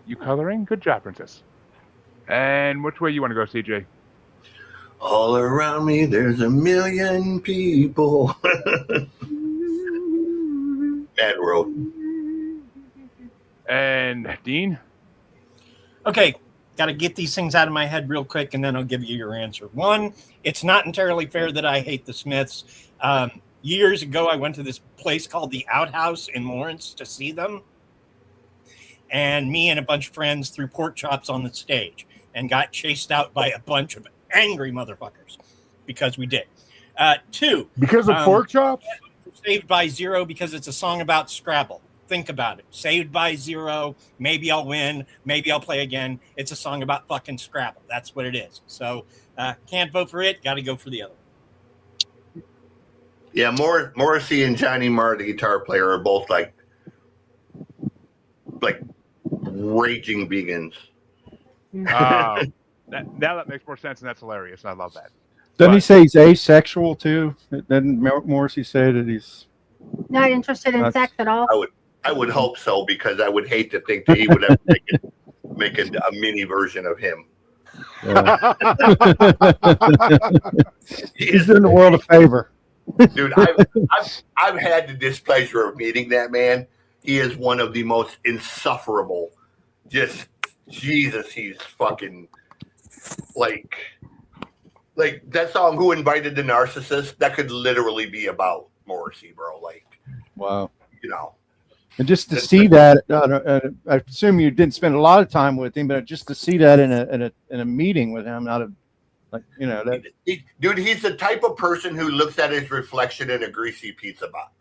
Speaker 3: You coloring? Good job, Princess. And which way you want to go, CJ?
Speaker 4: All around me, there's a million people. Mad World.
Speaker 3: And Dean?
Speaker 7: Okay, got to get these things out of my head real quick, and then I'll give you your answer. One, it's not entirely fair that I hate the Smiths. Years ago, I went to this place called the Outhouse in Lawrence to see them. And me and a bunch of friends threw pork chops on the stage and got chased out by a bunch of angry motherfuckers because we did. Two.
Speaker 1: Because of pork chops?
Speaker 7: Saved by Zero because it's a song about Scrabble. Think about it. Saved by Zero. Maybe I'll win. Maybe I'll play again. It's a song about fucking Scrabble. That's what it is. So can't vote for it. Got to go for the other.
Speaker 4: Yeah, Morrissey and Johnny Marr, the guitar player, are both like raging vegans.
Speaker 3: Now that makes more sense, and that's hilarious. I love that.
Speaker 8: Doesn't he say he's asexual too? Doesn't Morrissey say that he's
Speaker 6: Not interested in sex at all?
Speaker 4: I would hope so, because I would hate to think that he would ever make a mini version of him.
Speaker 8: Yeah. He's doing the world a favor.
Speaker 4: Dude, I've had the displeasure of meeting that man. He is one of the most insufferable. Just Jesus, he's fucking like that song "Who Invited the Narcissist." That could literally be about Morrissey, bro. Like,
Speaker 8: wow,
Speaker 4: you know.
Speaker 8: And just to see that, I assume you didn't spend a lot of time with him, but just to see that in a meeting with him, not a like, you know, that
Speaker 4: Dude, he's the type of person who looks at his reflection in a greasy pizza box.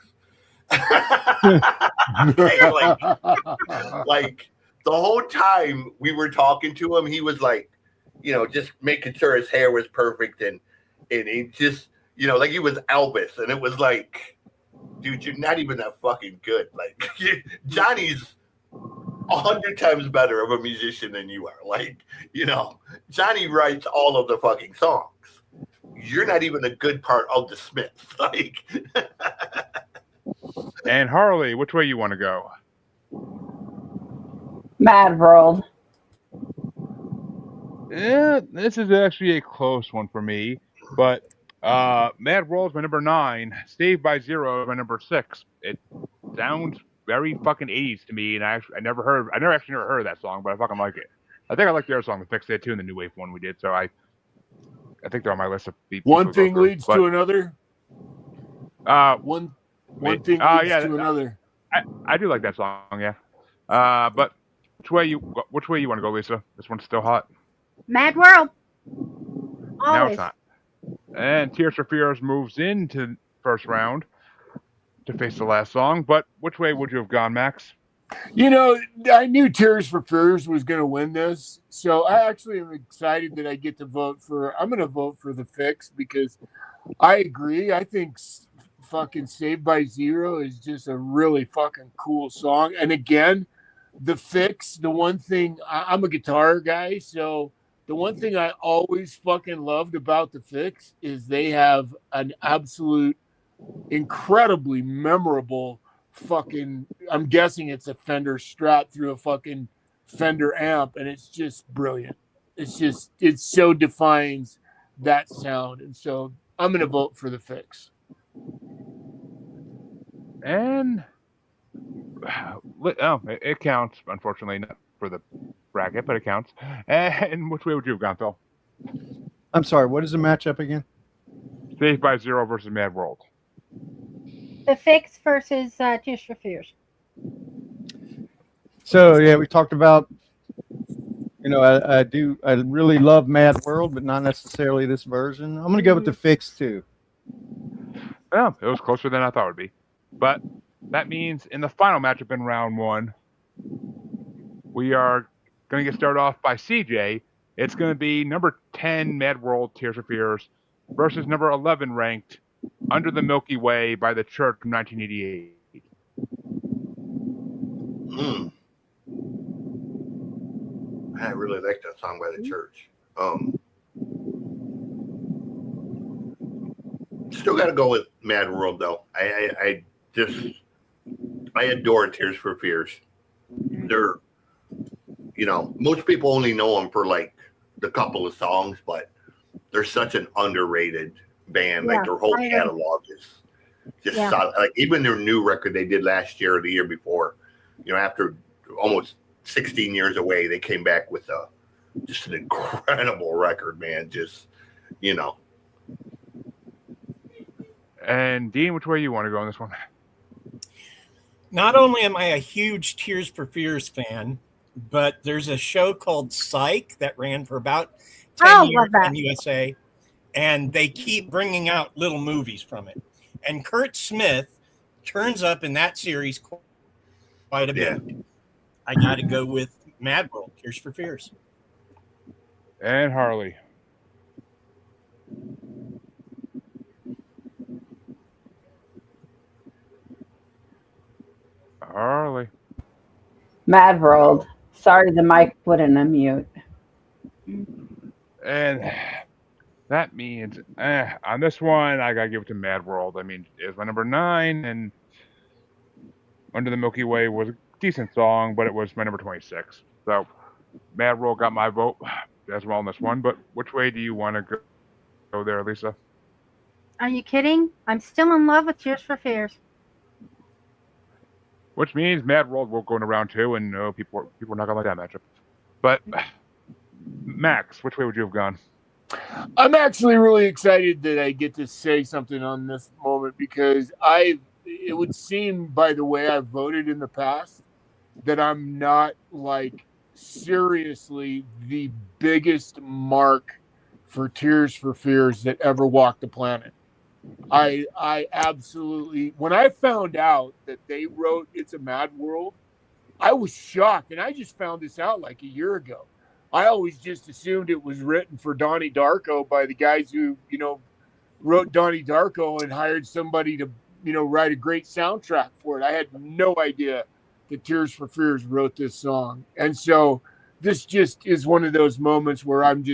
Speaker 4: like the whole time we were talking to him, he was like, you know, just making sure his hair was perfect, and he just, you know, like he was Elvis, and it was like, dude, you're not even that fucking good. Like, Johnny's 100 times better of a musician than you are. Like, you know, Johnny writes all of the fucking songs. You're not even a good part of the Smiths. Like,
Speaker 3: and Harley, which way you want to go?
Speaker 9: Mad World.
Speaker 3: Yeah, this is actually a close one for me, but Mad World's my number 9. Saved by Zero is my number 6. It sounds very fucking 80s to me, and I never actually heard that song, but I fucking like it. I think I like the other song, The Fix It too, and the new wave one we did. So I think they're on my list of people.
Speaker 1: One thing leads to another. One thing leads to another.
Speaker 3: I do like that song, yeah. But which way you want to go, Lisa? This one's still hot.
Speaker 6: Mad World.
Speaker 3: No,
Speaker 6: Always.
Speaker 3: it's not. And Tears for Fears moves into first round to face the last song. But which way would you have gone, Max?
Speaker 1: You know, I knew Tears for Fears was going to win this, so I actually am excited that I get to vote for. I'm going to vote for The Fix because I agree. I think fucking Saved by Zero is just a really fucking cool song. And again, The Fix, the one thing, I'm a guitar guy, so the one thing I always fucking loved about The Fix is they have an absolute incredibly memorable fucking, I'm guessing it's a Fender Strat through a fucking Fender amp, and it's just brilliant. It so defines that sound. And so I'm going to vote for The Fix.
Speaker 3: And it counts, unfortunately, not for bracket, but it counts. And which way would you have gone, Phil?
Speaker 8: I'm sorry. What is the matchup again?
Speaker 3: Saved by Zero versus Mad World.
Speaker 6: The Fix versus Tears for Fears.
Speaker 8: So yeah, we talked about. I really love Mad World, but not necessarily this version. I'm gonna go with the Fix too.
Speaker 3: Well, it was closer than I thought it would be. But that means in the final matchup in round 1, we are going to get started off by CJ. It's going to be number 10 Mad World Tears for Fears versus number 11 ranked Under the Milky Way by the Church from 1988.
Speaker 4: I really like that song by the Church. Still got to go with Mad World though. I adore Tears for Fears. They're, most people only know them for like the couple of songs, but they're such an underrated band. Like their whole catalog is just solid. Like even their new record they did last year or the year before, after almost 16 years away, they came back with just an incredible record, man. Just,
Speaker 3: And Dean, which way you want to go on this one?
Speaker 7: Not only am I a huge Tears for Fears fan, but there's a show called Psych that ran for about 10 years in USA, and they keep bringing out little movies from it. And Kurt Smith turns up in that series quite a bit. I got to go with Mad World, Tears for Fears.
Speaker 3: And Harley. Harley.
Speaker 9: Mad World. Sorry, the mic wouldn't unmute.
Speaker 3: And that means on this one, I gotta give it to Mad World. I mean, it was my number 9, and Under the Milky Way was a decent song, but it was my number 26. So Mad World got my vote as well on this one. But which way do you want to go there, Lisa?
Speaker 6: Are you kidding? I'm still in love with Tears for Fears.
Speaker 3: Which means Mad World will go into round 2, and people are not gonna like that matchup. But Max, which way would you have gone?
Speaker 1: I'm actually really excited that I get to say something on this moment because it would seem by the way I've voted in the past that I'm not like seriously the biggest mark for Tears for Fears that ever walked the planet. I absolutely, when I found out that they wrote It's a Mad World, I was shocked. And I just found this out like a year ago. I always just assumed it was written for Donnie Darko by the guys who, wrote Donnie Darko and hired somebody to, write a great soundtrack for it. I had no idea that Tears for Fears wrote this song. And so this just is one of those moments where I'm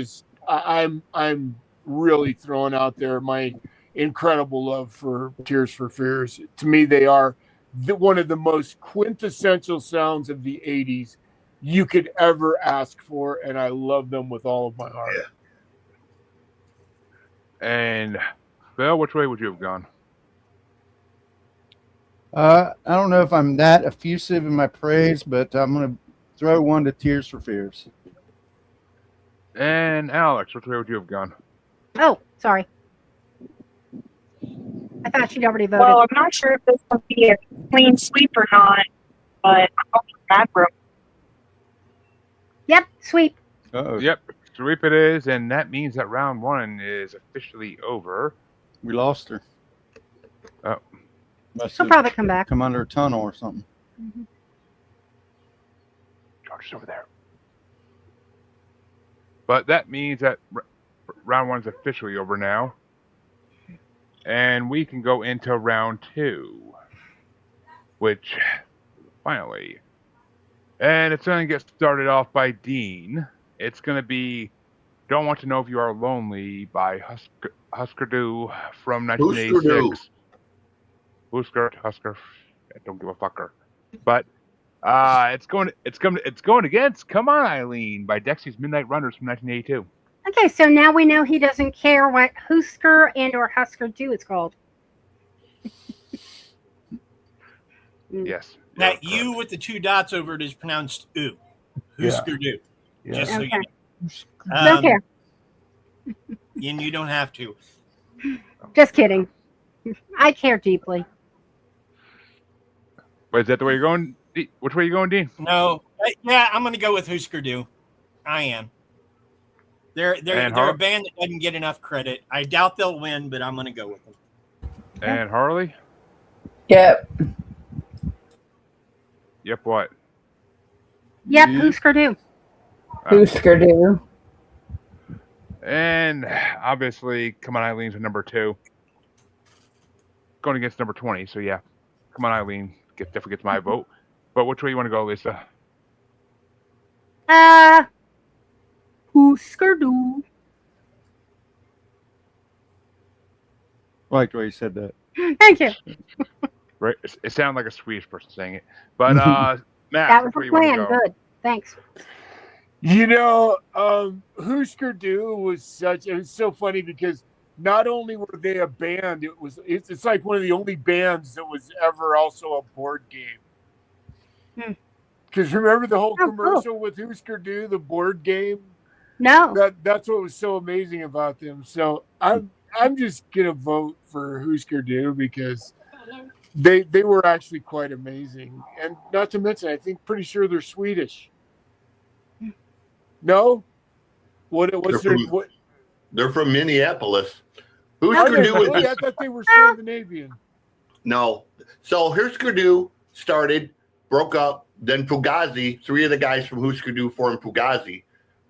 Speaker 1: really throwing out there my incredible love for Tears for Fears. To me, they are one of the most quintessential sounds of the 80s you could ever ask for, and I love them with all of my heart.
Speaker 3: Yeah. And Phil, which way would you have gone?
Speaker 8: I don't know if I'm that effusive in my praise, but I'm going to throw one to Tears for Fears.
Speaker 3: And Alex, which way would you have gone?
Speaker 6: Oh, sorry. I thought she'd already voted.
Speaker 5: Well, I'm not sure if this will be a clean sweep or not, but I'm going for Mad World.
Speaker 6: Yep, sweep.
Speaker 8: Uh-oh.
Speaker 3: Yep, sweep it is, and that means that round 1 is officially over.
Speaker 8: We lost her.
Speaker 3: Oh.
Speaker 6: She'll probably come back.
Speaker 8: Come under a tunnel or something.
Speaker 6: Mm-hmm.
Speaker 3: George is over there. But that means that round 1 is officially over now. And we can go into round 2, which finally, and it's going to get started off by Dean. It's going to be Don't Want to Know If You Are Lonely by Husker Du from 1986. Husker. I don't give a fucker. But it's going against Come On Eileen by Dexy's Midnight Runners from 1982.
Speaker 6: Okay, so now we know he doesn't care what Husker and or Husker Du is called.
Speaker 3: Yes.
Speaker 7: That U with the 2 dots over it is pronounced oo. Husker Du.
Speaker 3: Yeah.
Speaker 7: Just so
Speaker 6: Okay.
Speaker 7: you
Speaker 6: Don't
Speaker 7: know.
Speaker 6: care.
Speaker 7: And you don't have to.
Speaker 6: Just kidding. I care deeply.
Speaker 3: Wait, is that the way you're going? Which way are you going, Dean?
Speaker 7: No, yeah, I'm going to go with Husker Du. I am. They're
Speaker 3: And
Speaker 7: a band that doesn't get enough credit. I doubt they'll win, but I'm going to go with them.
Speaker 3: And Harley?
Speaker 9: Yep.
Speaker 3: Yep, what?
Speaker 6: Yep,
Speaker 8: Yeah.
Speaker 6: Husker Du.
Speaker 9: Husker Du.
Speaker 3: And obviously, Come On Eileen's number 2. Going against number 20, so yeah. Come On Eileen definitely gets my vote. But which way you want to go, Lisa?
Speaker 6: Husker Du.
Speaker 8: I like the way you said that.
Speaker 6: Thank you.
Speaker 3: Right? It sounded like a Swedish person saying it. But Matt,
Speaker 6: That was
Speaker 3: which way
Speaker 6: the
Speaker 3: you want to
Speaker 6: plan.
Speaker 3: go?
Speaker 6: Good. Thanks.
Speaker 1: You know, Husker Du was so funny because not only were they a band, it's like one of the only bands that was ever also a board game. Because remember the whole
Speaker 6: Oh,
Speaker 1: commercial with Husker Du, the board game?
Speaker 6: No.
Speaker 1: That's what was so amazing about them. So I'm just gonna vote for Husker Du because they were actually quite amazing, and not to mention I think pretty sure they're Swedish. No,
Speaker 4: They're from Minneapolis.
Speaker 1: Are
Speaker 4: Husker
Speaker 1: they
Speaker 4: Du was
Speaker 1: really? I thought they were Scandinavian.
Speaker 4: no. So Husker Du started, broke up, then Fugazi. 3 of the guys from Husker Du formed Fugazi,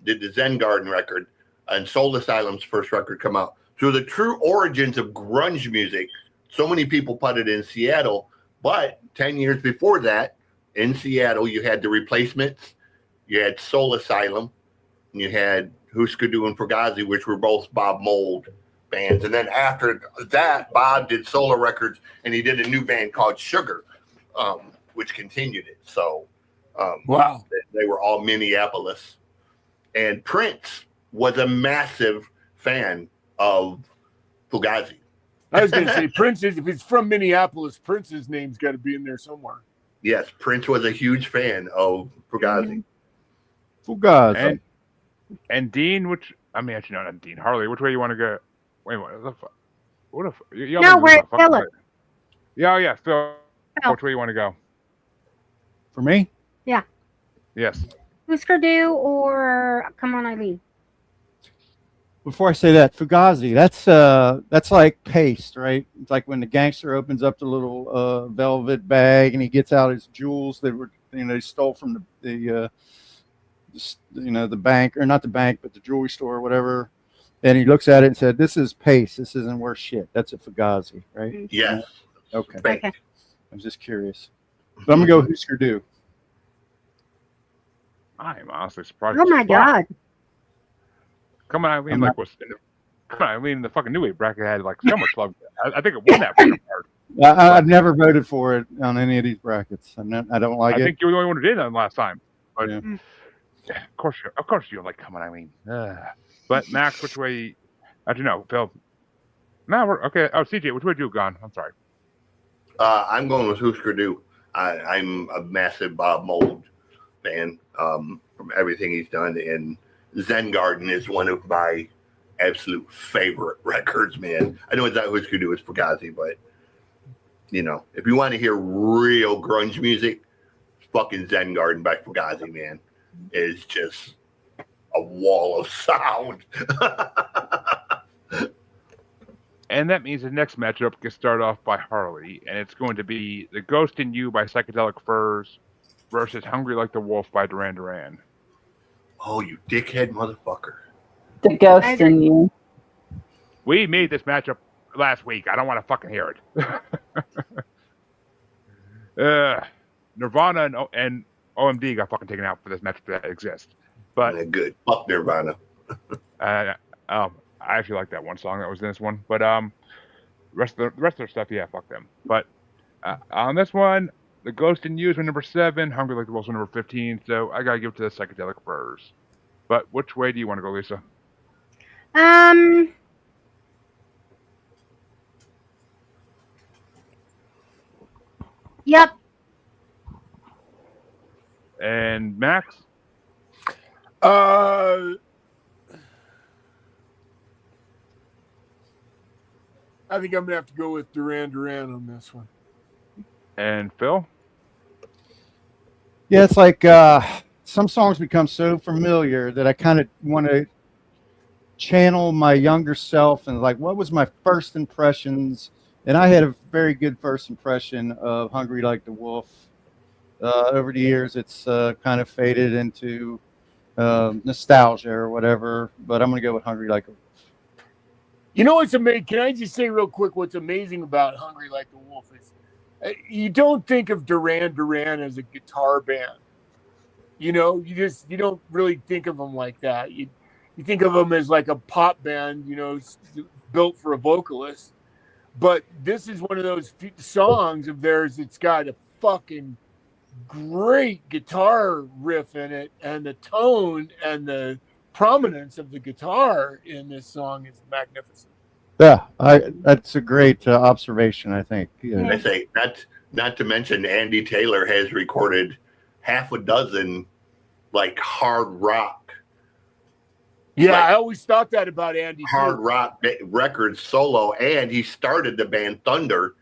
Speaker 4: did the Zen Garden record, and Soul Asylum's first record come out. So the true origins of grunge music. So many people put it in Seattle, but 10 years before that, in Seattle, you had the Replacements, you had Soul Asylum, and you had Husker Du and Fugazi, which were both Bob Mould bands. And then after that, Bob did solo records, and he did a new band called Sugar, which continued it. So
Speaker 1: Wow.
Speaker 4: they were all Minneapolis. And Prince was a massive fan of Fugazi.
Speaker 1: I was going to say Prince if it's from Minneapolis, Prince's name's got to be in there somewhere.
Speaker 4: Yes, Prince was a huge fan of Fugazi.
Speaker 8: Fugazi.
Speaker 3: And Dean, actually, not Dean. Harley, which way you want to go? Wait, what if?
Speaker 6: No, we're Philip.
Speaker 3: Yeah, yeah, Phil.
Speaker 6: Phil.
Speaker 3: Which way you want to go?
Speaker 8: For me?
Speaker 6: Yeah.
Speaker 3: Yes.
Speaker 6: Husker Du or Come On Eileen?
Speaker 8: Before I say that, Fugazi, that's like paste, right? It's like when the gangster opens up the little velvet bag and he gets out his jewels that were, he stole from the bank, or not the bank, but the jewelry store or whatever. And he looks at it and said, "This is paste. This isn't worth shit." That's a Fugazi, right?
Speaker 4: Yes.
Speaker 8: Okay.
Speaker 6: Okay.
Speaker 8: I was just curious. But I'm gonna go Husker Du.
Speaker 3: I'm honestly surprised.
Speaker 6: Oh my God.
Speaker 3: Come On Eileen, Come On Eileen in the fucking New Wave bracket had like so much love. I think it won that fucking part.
Speaker 8: I've never voted for it on any of these brackets. I don't like it.
Speaker 3: I think you were the only one who did that last time. But
Speaker 8: Yeah.
Speaker 3: yeah, of course you don't like Come On Eileen. But Max, which way? I don't know, Phil. No, we're okay. Oh, CJ, which way you gone? I'm sorry.
Speaker 4: I'm going with Husker Du. I'm a massive Bob Mould fan from everything he's done, and Zen Garden is one of my absolute favorite records, man. I know it's not Husker Du, it's Fugazi, but if you want to hear real grunge music, fucking Zen Garden by Fugazi, man, is just a wall of sound.
Speaker 3: And that means the next matchup gets started off by Harley, and it's going to be The Ghost in You by Psychedelic Furs versus Hungry Like the Wolf by Duran Duran.
Speaker 4: Oh, you dickhead motherfucker.
Speaker 9: The Ghost in You.
Speaker 3: We made this matchup last week. I don't want to fucking hear it. Nirvana and OMD got fucking taken out for this matchup that exists. But
Speaker 4: Yeah, good. Fuck Nirvana.
Speaker 3: I actually like that one song that was in this one. But the rest of their stuff, yeah, fuck them. But on this one, The Ghost in You is my number 7. Hungry Like the Wolf is number 15. So I gotta give it to the Psychedelic Furs. But which way do you want to go, Lisa?
Speaker 6: Yep.
Speaker 3: And Max?
Speaker 1: I think I'm gonna have to go with Duran Duran on this one.
Speaker 3: And Phil?
Speaker 8: Yeah, it's like some songs become so familiar that I kind of want to channel my younger self and like, what was my first impressions? And I had a very good first impression of Hungry Like the Wolf. Over the years, it's kind of faded into nostalgia or whatever, but I'm going to go with Hungry Like a Wolf.
Speaker 1: You know what's amazing? Can I just say real quick what's amazing about Hungry Like the Wolf is you don't think of Duran Duran as a guitar band. You know, you don't really think of them like that. You think of them as like a pop band, you know, built for a vocalist. But this is one of those songs of theirs that's got a fucking great guitar riff in it, and the tone and the prominence of the guitar in this song is magnificent.
Speaker 8: Yeah, that's a great observation, I think. Yeah.
Speaker 4: I say not to mention Andy Taylor has recorded half a dozen like hard rock.
Speaker 1: Yeah,
Speaker 4: like,
Speaker 1: I always thought that about Andy.
Speaker 4: Hard rock records solo, and he started the band Thunder,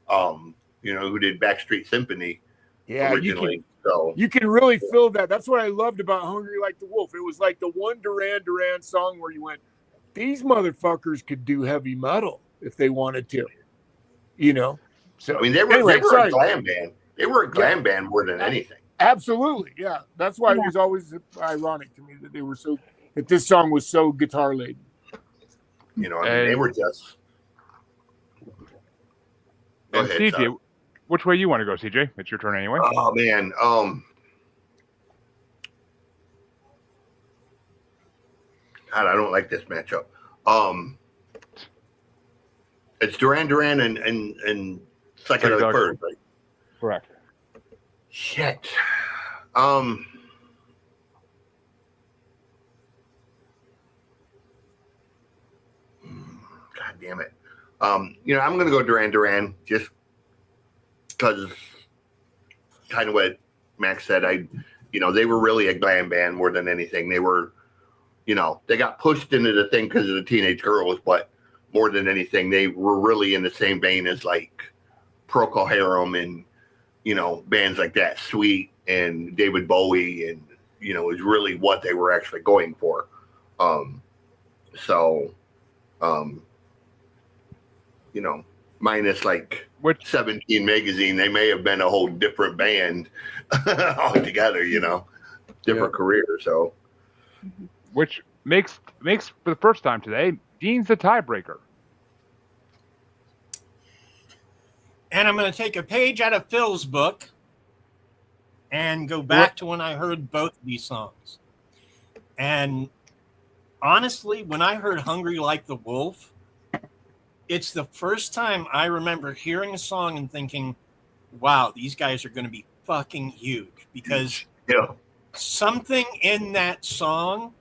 Speaker 4: you know, who did Backstreet Symphony originally.
Speaker 1: You can really feel that. That's what I loved about Hungry Like the Wolf. It was like the one Duran Duran song where you went, these motherfuckers could do heavy metal if they wanted to, you know. So
Speaker 4: I mean, they were a glam band. They were a glam band more than anything.
Speaker 1: Absolutely, yeah. That's why it was always ironic to me that that this song was so guitar laden.
Speaker 4: You know, I mean, they were just.
Speaker 3: Go ahead, CJ, which way you want to go, CJ? It's your turn anyway.
Speaker 4: Oh man, God, I don't like this matchup. It's Duran Duran and Psychedelic Furs, right?
Speaker 3: Correct.
Speaker 4: Shit. God damn it. You know, I'm gonna go Duran Duran just because kind of what Max said. You know, they were really a glam band more than anything. They were, you know, they got pushed into the thing because of the teenage girls, but more than anything, they were really in the same vein as like Procol Harum and, you know, bands like that, Sweet and David Bowie, and, you know, is really what they were actually going for. You know, minus like 17 magazine, they may have been a whole different band altogether, you know, different career. So,
Speaker 3: which makes for the first time today, Dean's the tiebreaker.
Speaker 7: And I'm going to take a page out of Phil's book and go back to when I heard both of these songs. And honestly, when I heard Hungry Like the Wolf, it's the first time I remember hearing a song and thinking, wow, these guys are going to be fucking huge, because something in that song,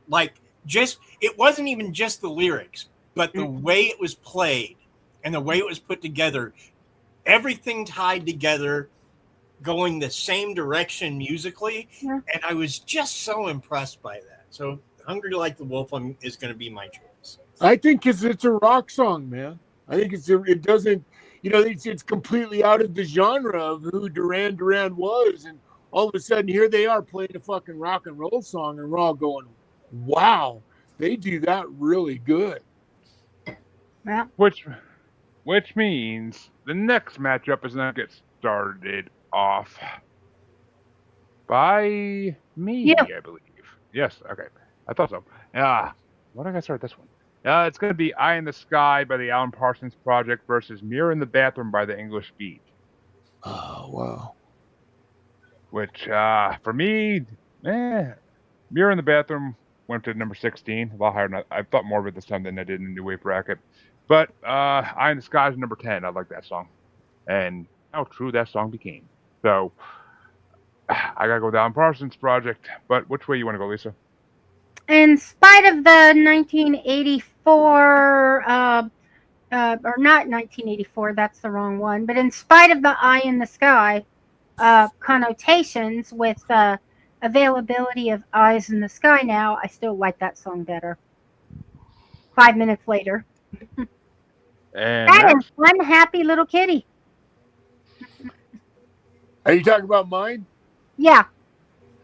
Speaker 7: like it wasn't even just the lyrics, but the way it was played and the way it was put together, everything tied together, going the same direction musically. Yeah. And I was just so impressed by that. So Hungry Like the Wolf is going to be my choice.
Speaker 1: I think because it's a rock song, man. I think it doesn't, you know, it's completely out of the genre of who Duran Duran was. And all of a sudden here they are playing a fucking rock and roll song, and we're all going, wow, they do that really good.
Speaker 6: Yeah.
Speaker 3: Which means the next matchup is going to get started off by me, I believe. Yes, okay. I thought so. Why did I start this one? It's going to be Eye in the Sky by the Alan Parsons Project versus Mirror in the Bathroom by the English Beat.
Speaker 1: Oh, wow.
Speaker 3: Which, for me, Mirror in the Bathroom went to number 16. A lot higher than I thought more of it this time than I did in the New Wave bracket. But Eye in the Sky is number 10. I like that song. And how true that song became. So, I got to go with Alan Parsons Project. But which way you want to go, Lisa?
Speaker 6: In spite of the 1984, or not 1984, that's the wrong one, but in spite of the Eye in the Sky connotations with a availability of Eyes in the Sky now, I still like that song better. 5 minutes later.
Speaker 3: And
Speaker 6: That
Speaker 3: next,
Speaker 6: is one happy little kitty.
Speaker 1: Are you talking about mine?
Speaker 6: Yeah.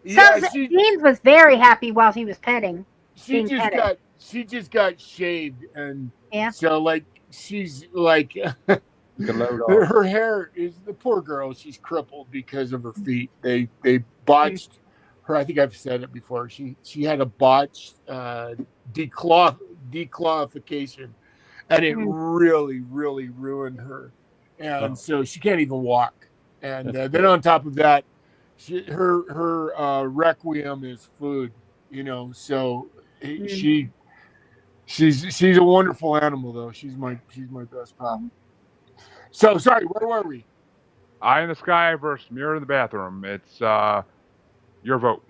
Speaker 1: Yeah,
Speaker 6: So Dean was very happy while he was petting.
Speaker 1: she just got shaved, and
Speaker 6: Yeah.
Speaker 1: so like she's like her hair is, the poor girl, she's crippled because of her feet. They botched her. I think I've said it before. She had a botched declawification, and it really ruined her, and so she can't even walk. And then on top of that, her requiem is food, so she's a wonderful animal, though. She's my best pal. So sorry, where were we?
Speaker 3: Eye in the Sky versus Mirror in the Bathroom. It's your vote.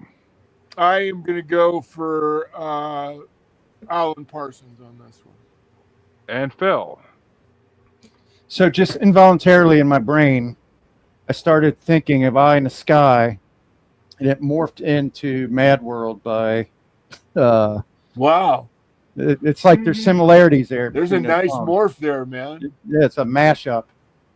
Speaker 1: I am gonna go for Alan Parsons on this one.
Speaker 3: And Phil.
Speaker 8: So just involuntarily in my brain, I started thinking of Eye in the Sky, and it morphed into Mad World by.
Speaker 1: Wow.
Speaker 8: It's like there's similarities there.
Speaker 1: There's a nice morph there, man.
Speaker 8: Yeah, it's a mashup.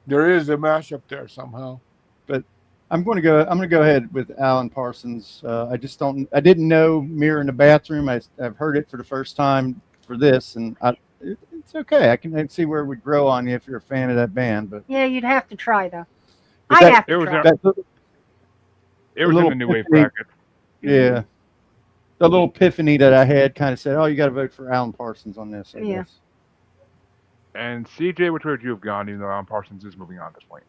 Speaker 1: There is a mashup there somehow.
Speaker 8: But I'm going to go ahead with Alan Parsons. I didn't know Mirror in the Bathroom. I've heard it for the first time for this, and it's okay. I can see where it would grow on you if you're a fan of that band. But
Speaker 6: yeah, you'd have to try though.
Speaker 8: But
Speaker 6: I'd have to try.
Speaker 3: It was in the new wave bracket.
Speaker 8: Yeah. The little epiphany that I had kind of said, "Oh, you got to vote for Alan Parsons on this." I guess.
Speaker 3: And CJ, which way would you have gone, even though Alan Parsons is moving on at this point?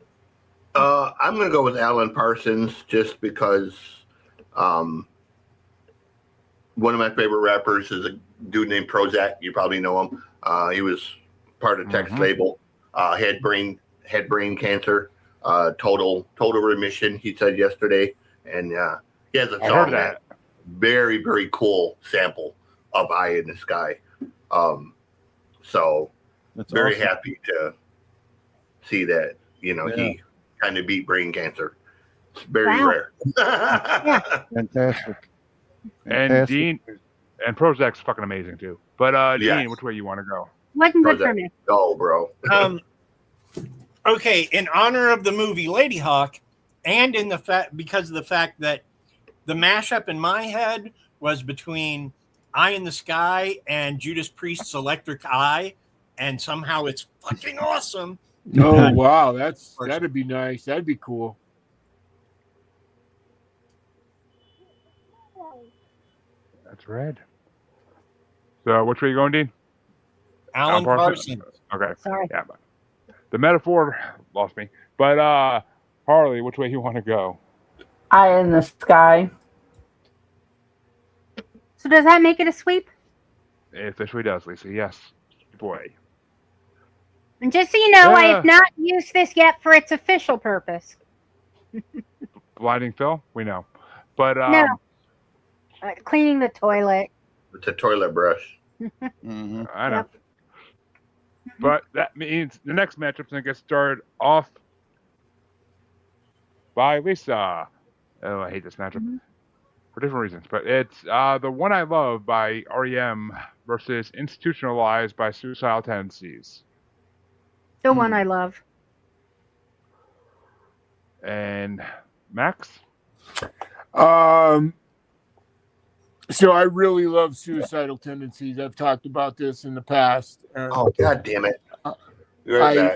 Speaker 4: I'm going to go with Alan Parsons just because one of my favorite rappers is a dude named Prozac. You probably know him. He was part of Text Label. Had brain cancer. Total remission. He said yesterday, and he has a song that very, very cool sample of Eye in the Sky. So
Speaker 8: that's
Speaker 4: very
Speaker 8: awesome.
Speaker 4: happy to see that, he kind of beat brain cancer. It's very rare.
Speaker 8: Fantastic.
Speaker 3: And Dean and Prozac's fucking amazing too. But Dean, which way you want to go?
Speaker 6: Wasn't good for me.
Speaker 4: Go, bro.
Speaker 7: Okay, in honor of the movie Lady Hawk, and because of the fact that the mashup in my head was between Eye in the Sky and Judas Priest's Electric Eye, and somehow it's fucking awesome.
Speaker 1: Oh wow, that'd be nice. That'd be cool.
Speaker 3: That's red. So which way are you going, Dean?
Speaker 7: Alan Parsons.
Speaker 3: Okay.
Speaker 6: Sorry.
Speaker 3: Yeah, but the metaphor lost me. But Harley, which way you want to go?
Speaker 9: Eye in the Sky.
Speaker 6: So does that make it a sweep?
Speaker 3: It officially does, Lisa. Yes. Boy.
Speaker 6: And just so you know, I have not used this yet for its official purpose.
Speaker 3: Blinding Phil? We know. But
Speaker 6: no. Cleaning the toilet.
Speaker 4: It's a toilet brush.
Speaker 3: I know. But that means the next matchup's going to get started off by Lisa. Oh, I hate this matchup for different reasons. But it's The One I Love by REM versus Institutionalized by Suicidal Tendencies.
Speaker 6: The one I love.
Speaker 3: And Max?
Speaker 1: So I really love Suicidal Tendencies. I've talked about this in the past.
Speaker 4: Oh, God damn it.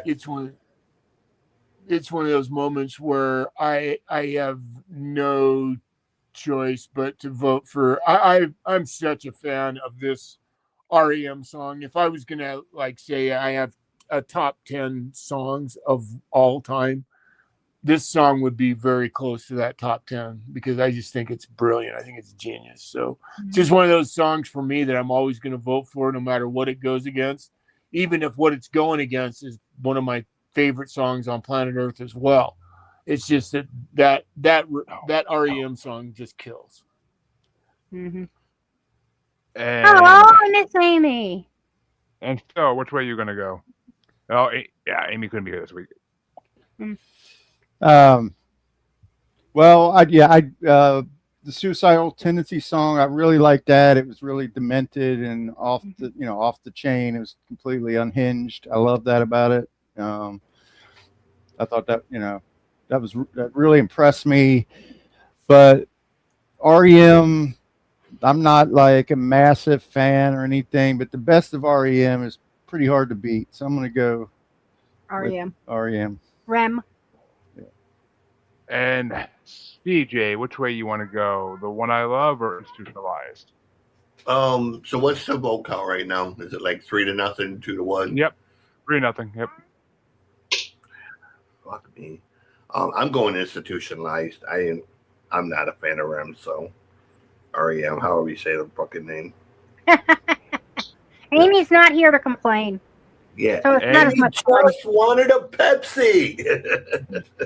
Speaker 1: It's one of those moments where I have no choice but to vote for. I'm such a fan of this REM song. If I was gonna say I have a top 10 songs of all time, this song would be very close to that top 10 because I just think it's brilliant. I think it's genius. So it's just one of those songs for me that I'm always going to vote for no matter what it goes against, even if what it's going against is one of my favorite songs on planet Earth as well. It's just that REM song just kills.
Speaker 6: Mm-hmm.
Speaker 3: And,
Speaker 6: hello, Miss Amy.
Speaker 3: And Phil, which way are you going to go? Oh, yeah, Amy couldn't be here this week.
Speaker 8: Well, the Suicidal Tendency song, I really liked that. It was really demented and off the chain. It was completely unhinged. I love that about it. I thought that that really impressed me. But REM, I'm not like a massive fan or anything, but the best of REM is pretty hard to beat. So I'm going to go
Speaker 6: REM.
Speaker 8: REM.
Speaker 6: Rem.
Speaker 3: And CJ, which way you want to go? The One I Love or Institutionalized?
Speaker 4: So what's the vote count right now? Is it like 3-0, 2-1?
Speaker 3: Yep, 3-0. Yep.
Speaker 4: Fuck me. I'm going institutionalized. I'm not a fan of REM, so REM. However you say the fucking name.
Speaker 6: Amy's not here to complain.
Speaker 4: Yeah.
Speaker 6: So it's not as much fun.
Speaker 4: Just wanted a Pepsi.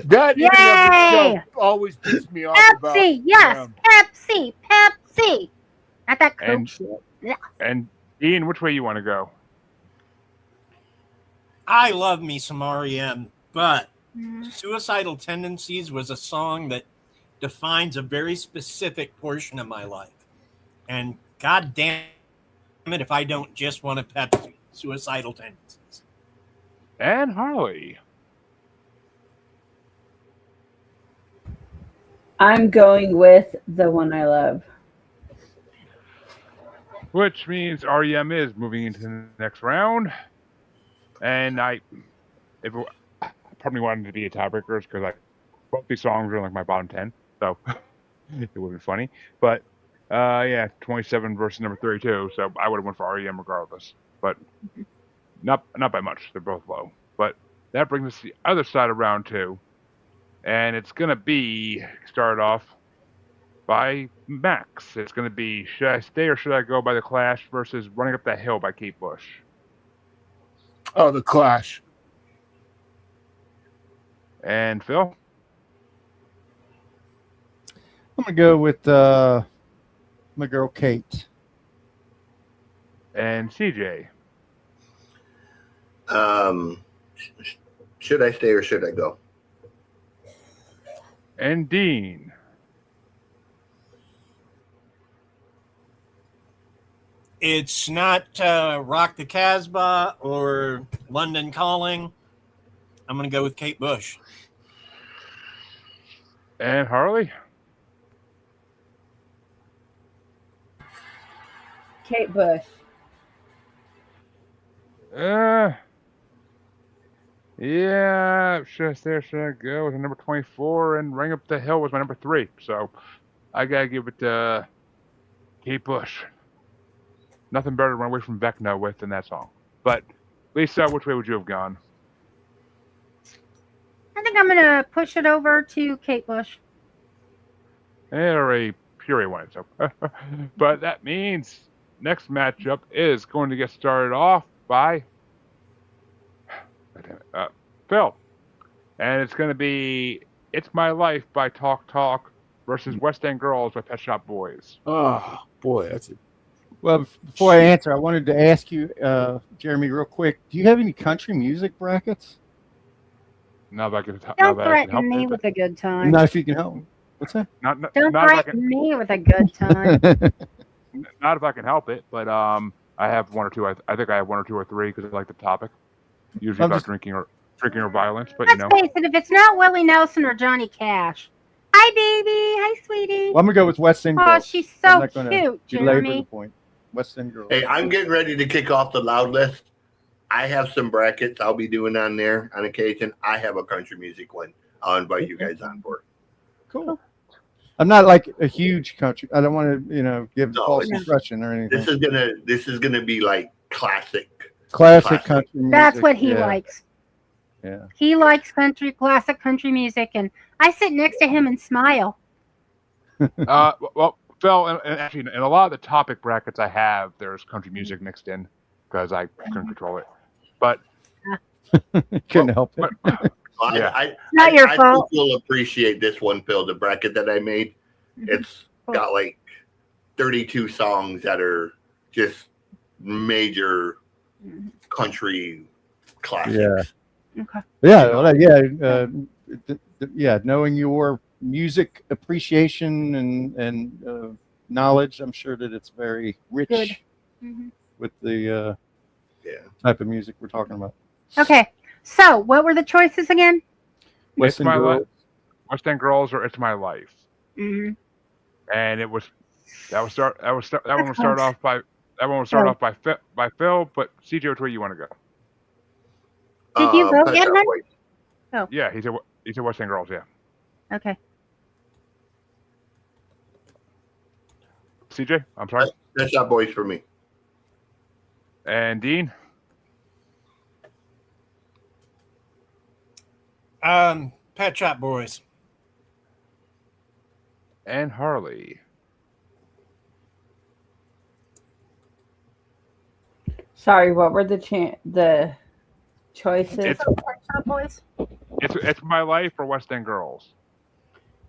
Speaker 1: That in and of
Speaker 6: Yay!
Speaker 1: itself always pissed me off.
Speaker 6: Pepsi, yes, Pepsi. Not that Coke
Speaker 3: And-
Speaker 6: shit.
Speaker 3: And Ian, which way you want to go?
Speaker 7: I love me some REM, but Suicidal Tendencies was a song that defines a very specific portion of my life. And god damn it if I don't just want a Pepsi. Suicidal Tendencies.
Speaker 3: And Harley.
Speaker 9: I'm going with The One I Love.
Speaker 3: Which means REM is moving into the next round. And I probably wanted to be a tiebreakers because both these songs are in like my bottom 10, so it would be funny. But 27 versus number 32, so I would have went for REM regardless. But not by much. They're both low. But that brings us to the other side of round 2, and it's gonna be started off by Max. It's gonna be Should I Stay or Should I Go by The Clash versus Running Up That Hill by Kate Bush.
Speaker 1: Oh, The Clash.
Speaker 3: And Phil?
Speaker 8: I'm going to go with my girl Kate.
Speaker 3: And CJ?
Speaker 4: Should I stay or should I go?
Speaker 3: And Dean?
Speaker 7: It's not Rock the Casbah or London Calling. I'm going to go with Kate Bush.
Speaker 3: And Harley?
Speaker 9: Kate Bush.
Speaker 3: Yeah, Should I Stay or Should I Go was my number 24, and Ring Up the Hill was my number 3. So I gotta give it to Kate Bush. Nothing better to run away from Vecna with than that song. But Lisa, which way would you have gone?
Speaker 6: I think I'm gonna push it over to Kate Bush.
Speaker 3: Or a Puree one. So, but that means next matchup is going to get started off by Phil, and it's going to be "It's My Life" by Talk Talk versus "West End Girls" by Pet Shop Boys.
Speaker 1: Oh boy, that's it.
Speaker 8: Well, before I answer, I wanted to ask you, Jeremy, real quick. Do you have any country music brackets?
Speaker 3: Now that I can,
Speaker 6: Don't threaten me with a good time.
Speaker 8: Not if you can help me. What's that?
Speaker 6: Don't
Speaker 3: not if I
Speaker 6: threaten
Speaker 3: can,
Speaker 6: me with a good time.
Speaker 3: not if I can help it. But I have one or two. I think I have one or two or three because I like the topic. Usually
Speaker 8: I'm
Speaker 3: about
Speaker 8: just-
Speaker 3: drinking or violence, but
Speaker 6: Let's face it, if it's not Willie Nelson or Johnny Cash. Hi, baby. Hi, sweetie.
Speaker 8: Well, I'm gonna go with West End
Speaker 6: Oh,
Speaker 8: Girls.
Speaker 6: she's
Speaker 8: I'm
Speaker 6: so
Speaker 8: not gonna
Speaker 6: cute,
Speaker 8: belabor the
Speaker 6: Jeremy.
Speaker 8: point. West End Girls.
Speaker 4: Hey, I'm getting ready to kick off the loud list. I have some brackets I'll be doing on there on occasion. I have a country music one. I'll invite you guys on board.
Speaker 8: Cool. I'm not like a huge country. I don't want to, give
Speaker 4: No,
Speaker 8: false
Speaker 4: it's-
Speaker 8: impression or anything.
Speaker 4: This is gonna be like classic.
Speaker 8: Classic country music.
Speaker 6: That's what he
Speaker 8: yeah.
Speaker 6: likes.
Speaker 8: Yeah.
Speaker 6: He likes classic country music, and I sit next to him and smile.
Speaker 3: Well, Phil, and actually, in a lot of the topic brackets I have, there's country music mixed in because I couldn't control it. But
Speaker 8: Couldn't help it.
Speaker 3: Yeah.
Speaker 6: Not your
Speaker 4: I
Speaker 6: fault.
Speaker 4: think you'll appreciate this one, Phil, the bracket that I made. It's got like 32 songs that are just major country classics.
Speaker 8: Yeah.
Speaker 6: Okay.
Speaker 8: Yeah. Well, yeah. Yeah. Knowing your music appreciation and knowledge, I'm sure that it's very rich
Speaker 6: Good. Mhm.
Speaker 8: with the
Speaker 4: Yeah.
Speaker 8: type of music we're talking about.
Speaker 6: Okay. So, what were the choices again?
Speaker 8: West End
Speaker 3: My
Speaker 8: Girls.
Speaker 3: Life, West End Girls, or It's My Life.
Speaker 6: Mm-hmm.
Speaker 3: And that one will start
Speaker 6: close.
Speaker 3: off by by Phil. But CJ, which way you want to go?
Speaker 6: Did you go,
Speaker 4: Pet Shop
Speaker 6: Edmund?
Speaker 4: Boys.
Speaker 3: Yeah, he said West End Girls. Yeah,
Speaker 6: Okay.
Speaker 3: CJ, I'm sorry.
Speaker 4: Pet Shop Boys for me.
Speaker 3: And Dean.
Speaker 7: Pet Shop Boys.
Speaker 3: And Harley.
Speaker 9: Sorry, what were the choices?
Speaker 3: It's
Speaker 6: Boys.
Speaker 3: It's My Life or West End Girls.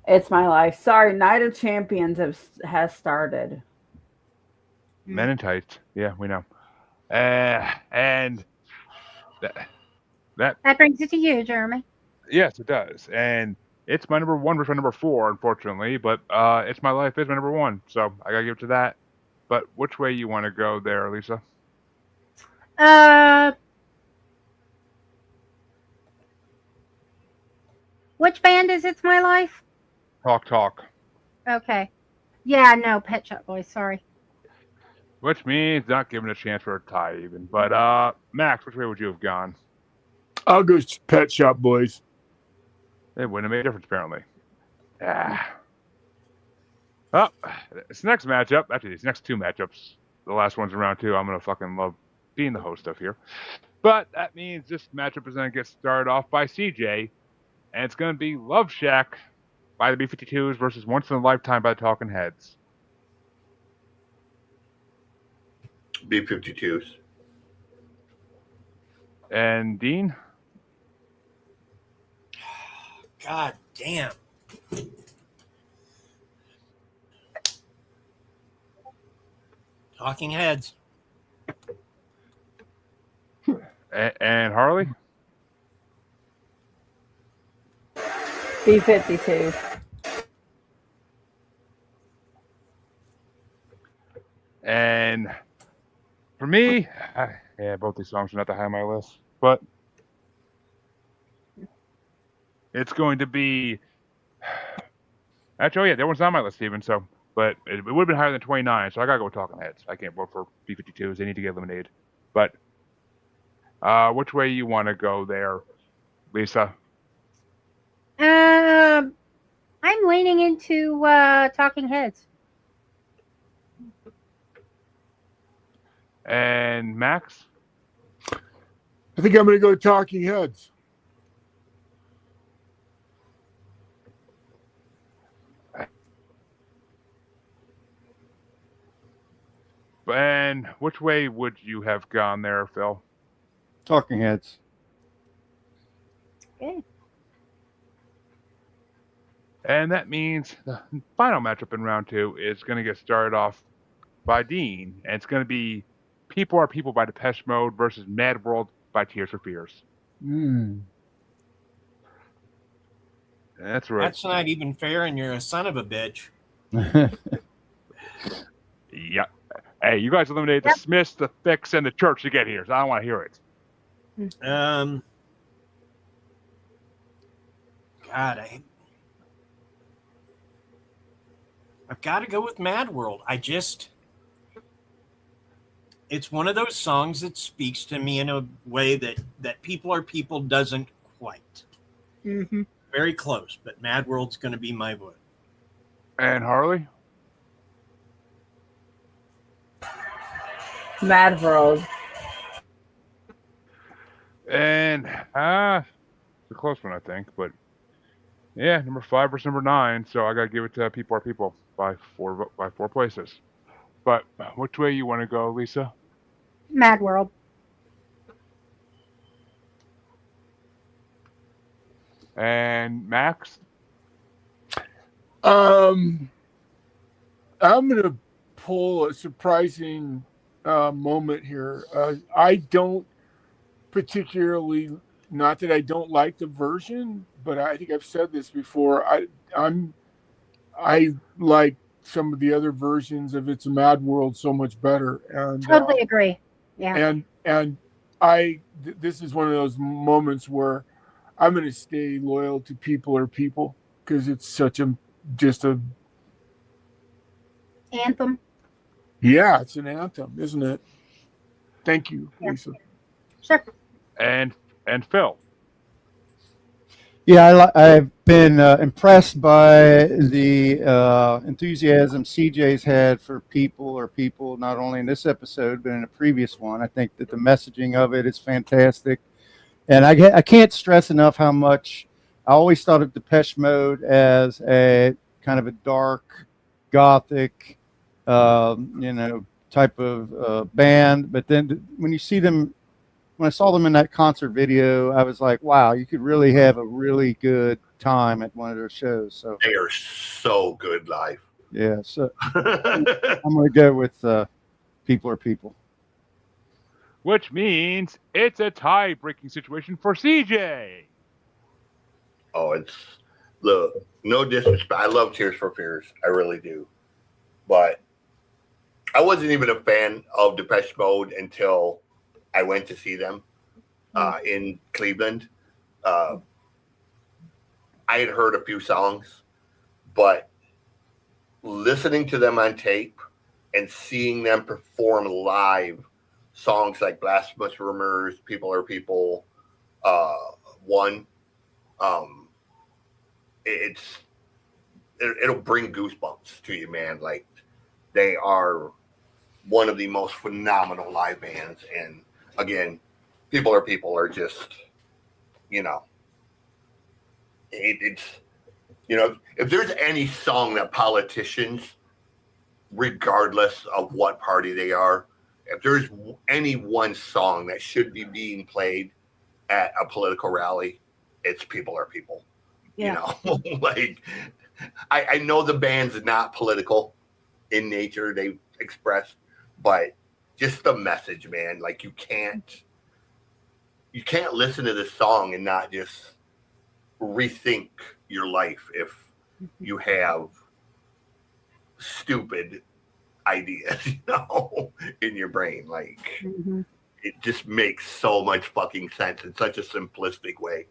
Speaker 9: It's My Life. Sorry, Night of Champions has started.
Speaker 3: Men in Tights. Yeah, we know. And
Speaker 6: That brings it to you, Jeremy.
Speaker 3: yes, it does. And it's my number 1 versus my number 4, unfortunately. But It's My Life is my number 1, so I gotta give it to that. But which way you want to go there, Lisa?
Speaker 6: Which band is It's My Life?
Speaker 3: Talk.
Speaker 6: Okay. Yeah, no, Pet Shop Boys. Sorry.
Speaker 3: Which means not giving a chance for a tie even. But Max, which way would you have gone?
Speaker 1: I'll go Pet Shop Boys.
Speaker 3: It wouldn't have made a difference, apparently. Ah. Oh, this next matchup, actually these next 2 matchups, the last one's in round 2, I'm going to fucking love being the host of here. But that means this matchup is going to get started off by CJ, and it's going to be Love Shack by the B-52s versus Once in a Lifetime by the Talking Heads.
Speaker 4: B-52s.
Speaker 3: And Dean?
Speaker 7: God damn. Talking Heads.
Speaker 3: And Harley?
Speaker 9: B-52.
Speaker 3: And for me, yeah, both these songs are not that high on my list, but it's going to be. Actually, oh yeah, that one's not on my list, even. So, but it would have been higher than 29, so I gotta go with Talking Heads. I can't vote for B-52s; they need to get eliminated. But which way you want to go there, Lisa?
Speaker 6: I'm leaning into Talking Heads.
Speaker 3: And Max?
Speaker 1: I think I'm going to go Talking Heads.
Speaker 3: And which way would you have gone there, Phil?
Speaker 8: Talking Heads.
Speaker 6: Okay.
Speaker 3: And that means the final matchup in round 2 is going to get started off by Dean, and it's going to be People Are People by Depeche Mode versus Mad World by Tears for Fears. That's right.
Speaker 7: That's not even fair, and you're a son of a bitch.
Speaker 3: Yeah. Hey, you guys eliminated the Smiths, the Fix, and the Church to get here, so I don't want to hear it.
Speaker 7: God, I've got to go with Mad World. It's one of those songs that speaks to me in a way that People Are People doesn't quite.
Speaker 6: Mm-hmm.
Speaker 7: Very close, but Mad World's going to be my vote.
Speaker 3: And Harley?
Speaker 9: Mad World.
Speaker 3: And it's a close one, I think, but yeah, number 5 versus number 9, so I gotta give it to People Are People by 4 places. But which way you want to go, Lisa?
Speaker 6: Mad World.
Speaker 3: And Max?
Speaker 1: I'm gonna pull a surprising moment here. I don't particularly not that I don't like the version, but I think I've said this before. I like some of the other versions of It's a Mad World so much better. And
Speaker 6: Totally agree. Yeah.
Speaker 1: and this is one of those moments where I'm going to stay loyal to People Are People because it's such a
Speaker 6: Anthem.
Speaker 1: yeah, it's an anthem, isn't it? Thank you,
Speaker 6: Yeah.
Speaker 1: Lisa.
Speaker 6: Sure.
Speaker 3: And Phil.
Speaker 8: Yeah, I've been impressed by the enthusiasm CJ's had for People Are People, not only in this episode, but in a previous one. I think that the messaging of it is fantastic. And I can't stress enough how much I always thought of Depeche Mode as a kind of a dark, gothic, type of band. But then when you see them, when I saw them in that concert video, I was like, wow, you could really have a really good time at one of their shows. So
Speaker 4: They are so good live.
Speaker 8: yeah, so I'm going to go with People Are People.
Speaker 3: Which means it's a tie-breaking situation for CJ.
Speaker 4: Oh, it's no disrespect. I love Tears for Fears. I really do. But I wasn't even a fan of Depeche Mode until I went to see them in Cleveland. I had heard a few songs, but listening to them on tape and seeing them perform live songs like Blasphemous Rumors, People Are People, One, it'll bring goosebumps to you, man. Like, they are one of the most phenomenal live bands. And again, People Are People are just, it's, if there's any song that politicians, regardless of what party they are, if there's any one song that should be being played at a political rally, it's People Are People.
Speaker 6: Yeah.
Speaker 4: Like, I know the band's not political in nature, they've expressed, but just the message, man. Like, you can't listen to this song and not just rethink your life if you have stupid ideas, in your brain. Like, it just makes so much fucking sense in such a simplistic way.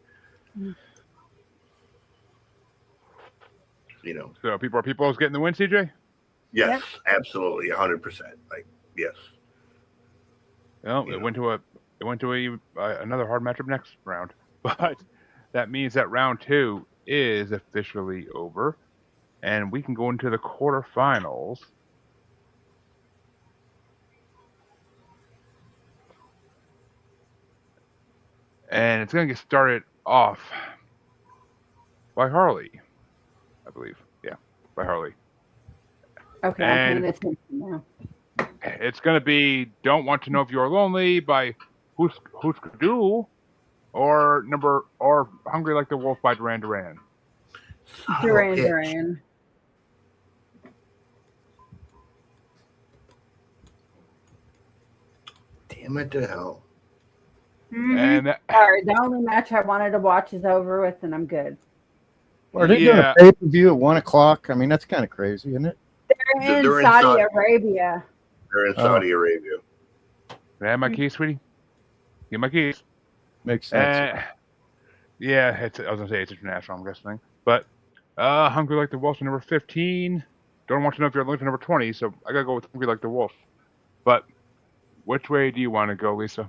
Speaker 3: So People Are People is getting the win, CJ?
Speaker 4: Yes, absolutely, 100%. Like, yes.
Speaker 3: Well, it went to another hard matchup next round, but that means that round 2 is officially over, and we can go into the quarterfinals. And it's going to get started off by Harley, I believe. Yeah, by Harley.
Speaker 9: Okay,
Speaker 3: And
Speaker 9: I'm paying attention now.
Speaker 3: it's going to be Don't Want to Know If You're Lonely by Who's Do or Hungry Like the Wolf by Duran Duran.
Speaker 9: Duran.
Speaker 4: Damn it to hell.
Speaker 3: And
Speaker 9: Sorry, the only match I wanted to watch is over with, and I'm good.
Speaker 8: Are they doing a pay-per-view at 1 o'clock? I mean, that's kind of crazy, isn't it?
Speaker 9: They're in Saudi Arabia.
Speaker 4: They're in Saudi Arabia.
Speaker 3: Can I have my keys, sweetie? Get my keys.
Speaker 8: Makes sense.
Speaker 3: Yeah, I was gonna say it's international, I'm guessing. But Hungry Like the Wolf number 15. Don't Want to Know If You're Lonely for number 20, so I gotta go with Hungry Like the Wolf. But which way do you want to go, Lisa?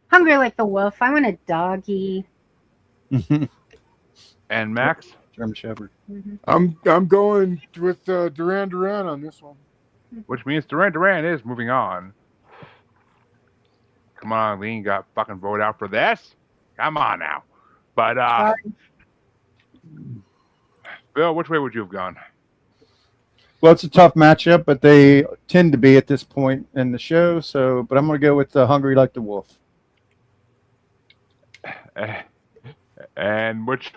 Speaker 6: Hungry Like the Wolf. I want a doggy.
Speaker 3: And Max?
Speaker 8: German Shepherd.
Speaker 1: I'm going with Duran Duran on this one.
Speaker 3: Which means Duran Duran is moving on. Come on, Lean got fucking voted out for this. Come on now. But Bill, which way would you have gone?
Speaker 8: Well, it's a tough matchup, but they tend to be at this point in the show. So, but I'm going to go with Hungry Like the Wolf.
Speaker 3: And which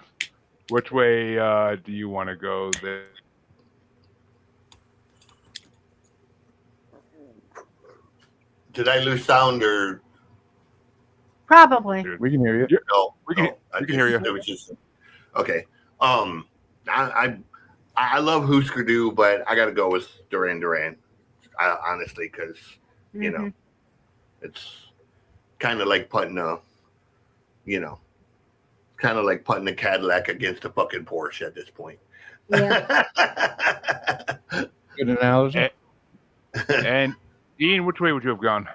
Speaker 3: way do you want to go there?
Speaker 4: Did I lose sound or?
Speaker 6: Probably.
Speaker 8: We can hear you.
Speaker 4: No,
Speaker 3: We can-
Speaker 4: no,
Speaker 3: we can hear you.
Speaker 4: It was just okay. I love Husker Du, but I got to go with Duran Duran. Honestly, because you know it's kind of like putting a Cadillac against a fucking Porsche at this point.
Speaker 9: Yeah.
Speaker 8: Good analogy.
Speaker 3: And Ian, which way would you have gone?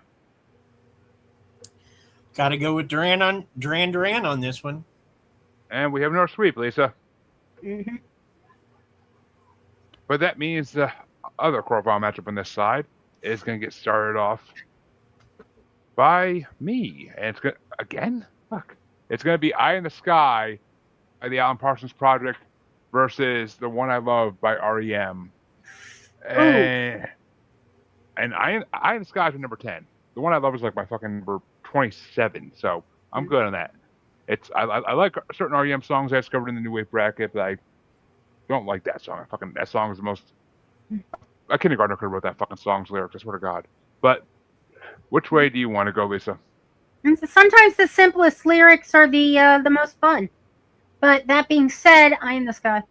Speaker 7: Got to go with Duran on this one.
Speaker 3: And we have another sweep, Lisa.
Speaker 6: Mm-hmm.
Speaker 3: But that means the other quarterfinal matchup on this side is going to get started off by me. And it's going to, again, fuck. It's going to be Eye in the Sky by the Alan Parsons Project versus The One I Love by REM. And Eye in the Sky is number 10. The One I Love is like my fucking number 27. So I'm good on that. I like certain REM songs I discovered in the New Wave bracket, but I don't like that song. That song is the most. A kindergartner could have wrote that fucking song's lyrics. I swear to God. But which way do you want to go, Lisa?
Speaker 6: And so sometimes the simplest lyrics are the most fun. But that being said, Eye in the Sky.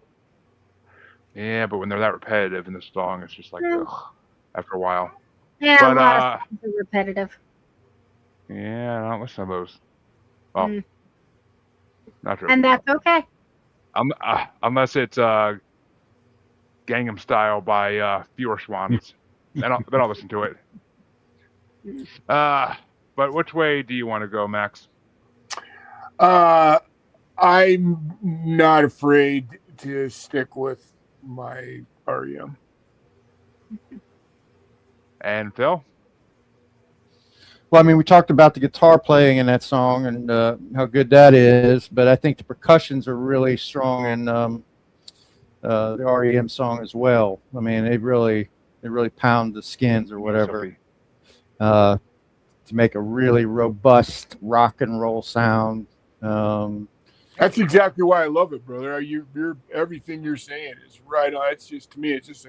Speaker 3: Yeah, but when they're that repetitive in the song, it's just like ugh, after a while.
Speaker 6: Yeah,
Speaker 3: But
Speaker 6: a lot of songs are repetitive.
Speaker 3: yeah, I don't listen to those. Well, not true.
Speaker 6: And that's okay.
Speaker 3: Unless it's Gangnam Style by Fewer Swans. then I'll listen to it. But which way do you want to go, Max?
Speaker 1: I'm not afraid to stick with my REM.
Speaker 3: And Phil?
Speaker 8: Well, I mean, we talked about the guitar playing in that song and how good that is, but I think the percussions are really strong in the REM song as well. I mean, they really pound the skins or whatever to make a really robust rock and roll sound.
Speaker 1: That's exactly why I love it, brother. You're everything you're saying is right on. It's just, to me, it's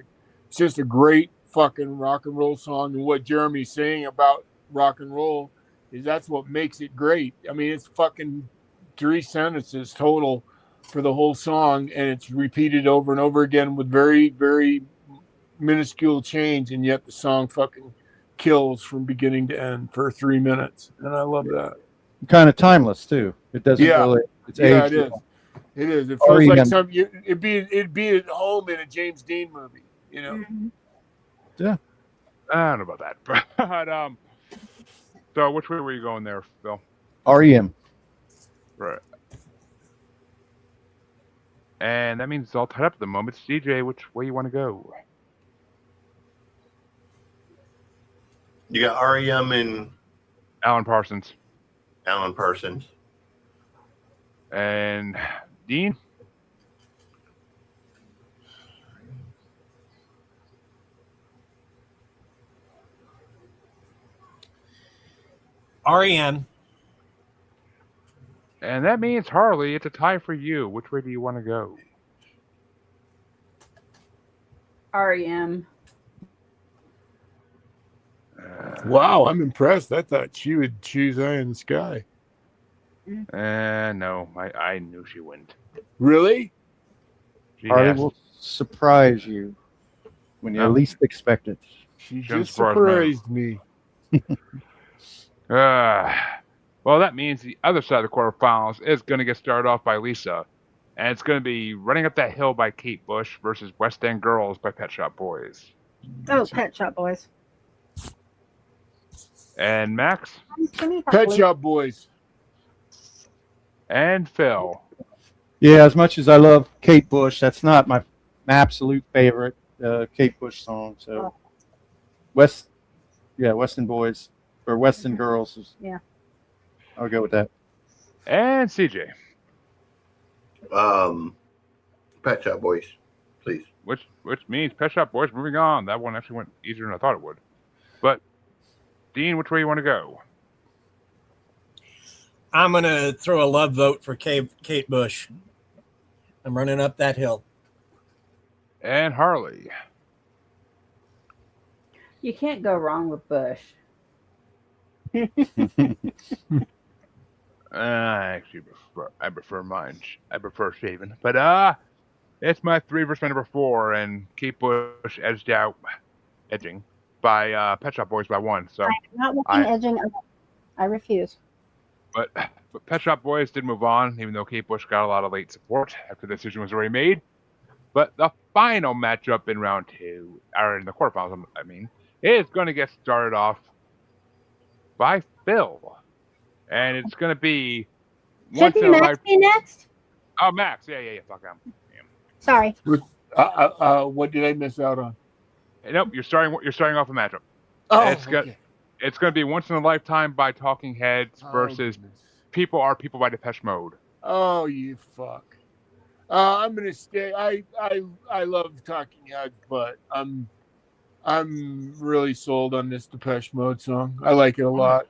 Speaker 1: just a great fucking rock and roll song. And what Jeremy's saying about rock and roll is that's what makes it great. I mean, it's fucking 3 sentences total for the whole song, and it's repeated over and over again with very, very minuscule change, and yet the song fucking kills from beginning to end for 3 minutes, and I love that.
Speaker 8: Kind of timeless too. It doesn't really. It's
Speaker 1: it is. It is. It feels like it'd be at home in a James Dean movie, you know.
Speaker 8: Yeah.
Speaker 3: I don't know about that, but so which way were you going there, Phil?
Speaker 8: REM.
Speaker 3: Right. And that means it's all tied up at the moment. CJ, which way you want to go?
Speaker 4: You got REM and
Speaker 3: Alan Parsons. And Dean?
Speaker 7: REM.
Speaker 3: And that means, Harley, it's a tie for you. Which way do you want to go?
Speaker 9: REM.
Speaker 1: Wow, I'm impressed. I thought she would choose Eye in the Sky.
Speaker 3: No, I knew she wouldn't.
Speaker 1: Really?
Speaker 8: Harley will surprise you when you least expect it.
Speaker 1: She just surprised me.
Speaker 3: Well, that means the other side of the quarterfinals is going to get started off by Lisa. And it's going to be Running Up That Hill by Kate Bush versus West End Girls by Pet Shop Boys.
Speaker 6: Oh, Pet Shop Boys.
Speaker 3: And Max?
Speaker 1: Pet Shop Boys.
Speaker 3: And Phil?
Speaker 8: Yeah, as much as I love Kate Bush, that's not my absolute favorite Kate Bush song. So Western Boys or Western Girls.
Speaker 6: Yeah.
Speaker 8: I'll go with that.
Speaker 3: And CJ?
Speaker 4: Pet Shop Boys, please.
Speaker 3: Which means Pet Shop Boys. Moving on. That one actually went easier than I thought it would. But Dean, which way you want to go?
Speaker 7: I'm going to throw a love vote for Kate Bush. I'm running up that hill.
Speaker 3: And Harley?
Speaker 9: You can't go wrong with Bush.
Speaker 3: Actually, I prefer mine. I prefer shaving. But it's my 3 versus my number 4, and Kate Bush edging by Pet Shop Boys by 1. So
Speaker 6: I'm not looking
Speaker 3: I
Speaker 6: edging. I refuse.
Speaker 3: but Pet Shop Boys did move on, even though Kate Bush got a lot of late support after the decision was already made. But the final matchup in round 2, or in the quarterfinals, I mean, is going to get started off by Phil, and it's going to be
Speaker 6: Should
Speaker 3: once
Speaker 6: be
Speaker 3: in a
Speaker 6: Max
Speaker 3: life.
Speaker 6: be next?
Speaker 3: Oh, Max, yeah. Fuck him.
Speaker 6: Sorry.
Speaker 1: What did I miss out on?
Speaker 3: Nope, you're starting off a matchup.
Speaker 1: Oh,
Speaker 3: It's going to be once in a lifetime by Talking Heads versus People Are People by Depeche Mode.
Speaker 1: Oh, you fuck. I'm gonna stay. I love Talking Heads, but I'm really sold on this Depeche Mode song. I like it a lot.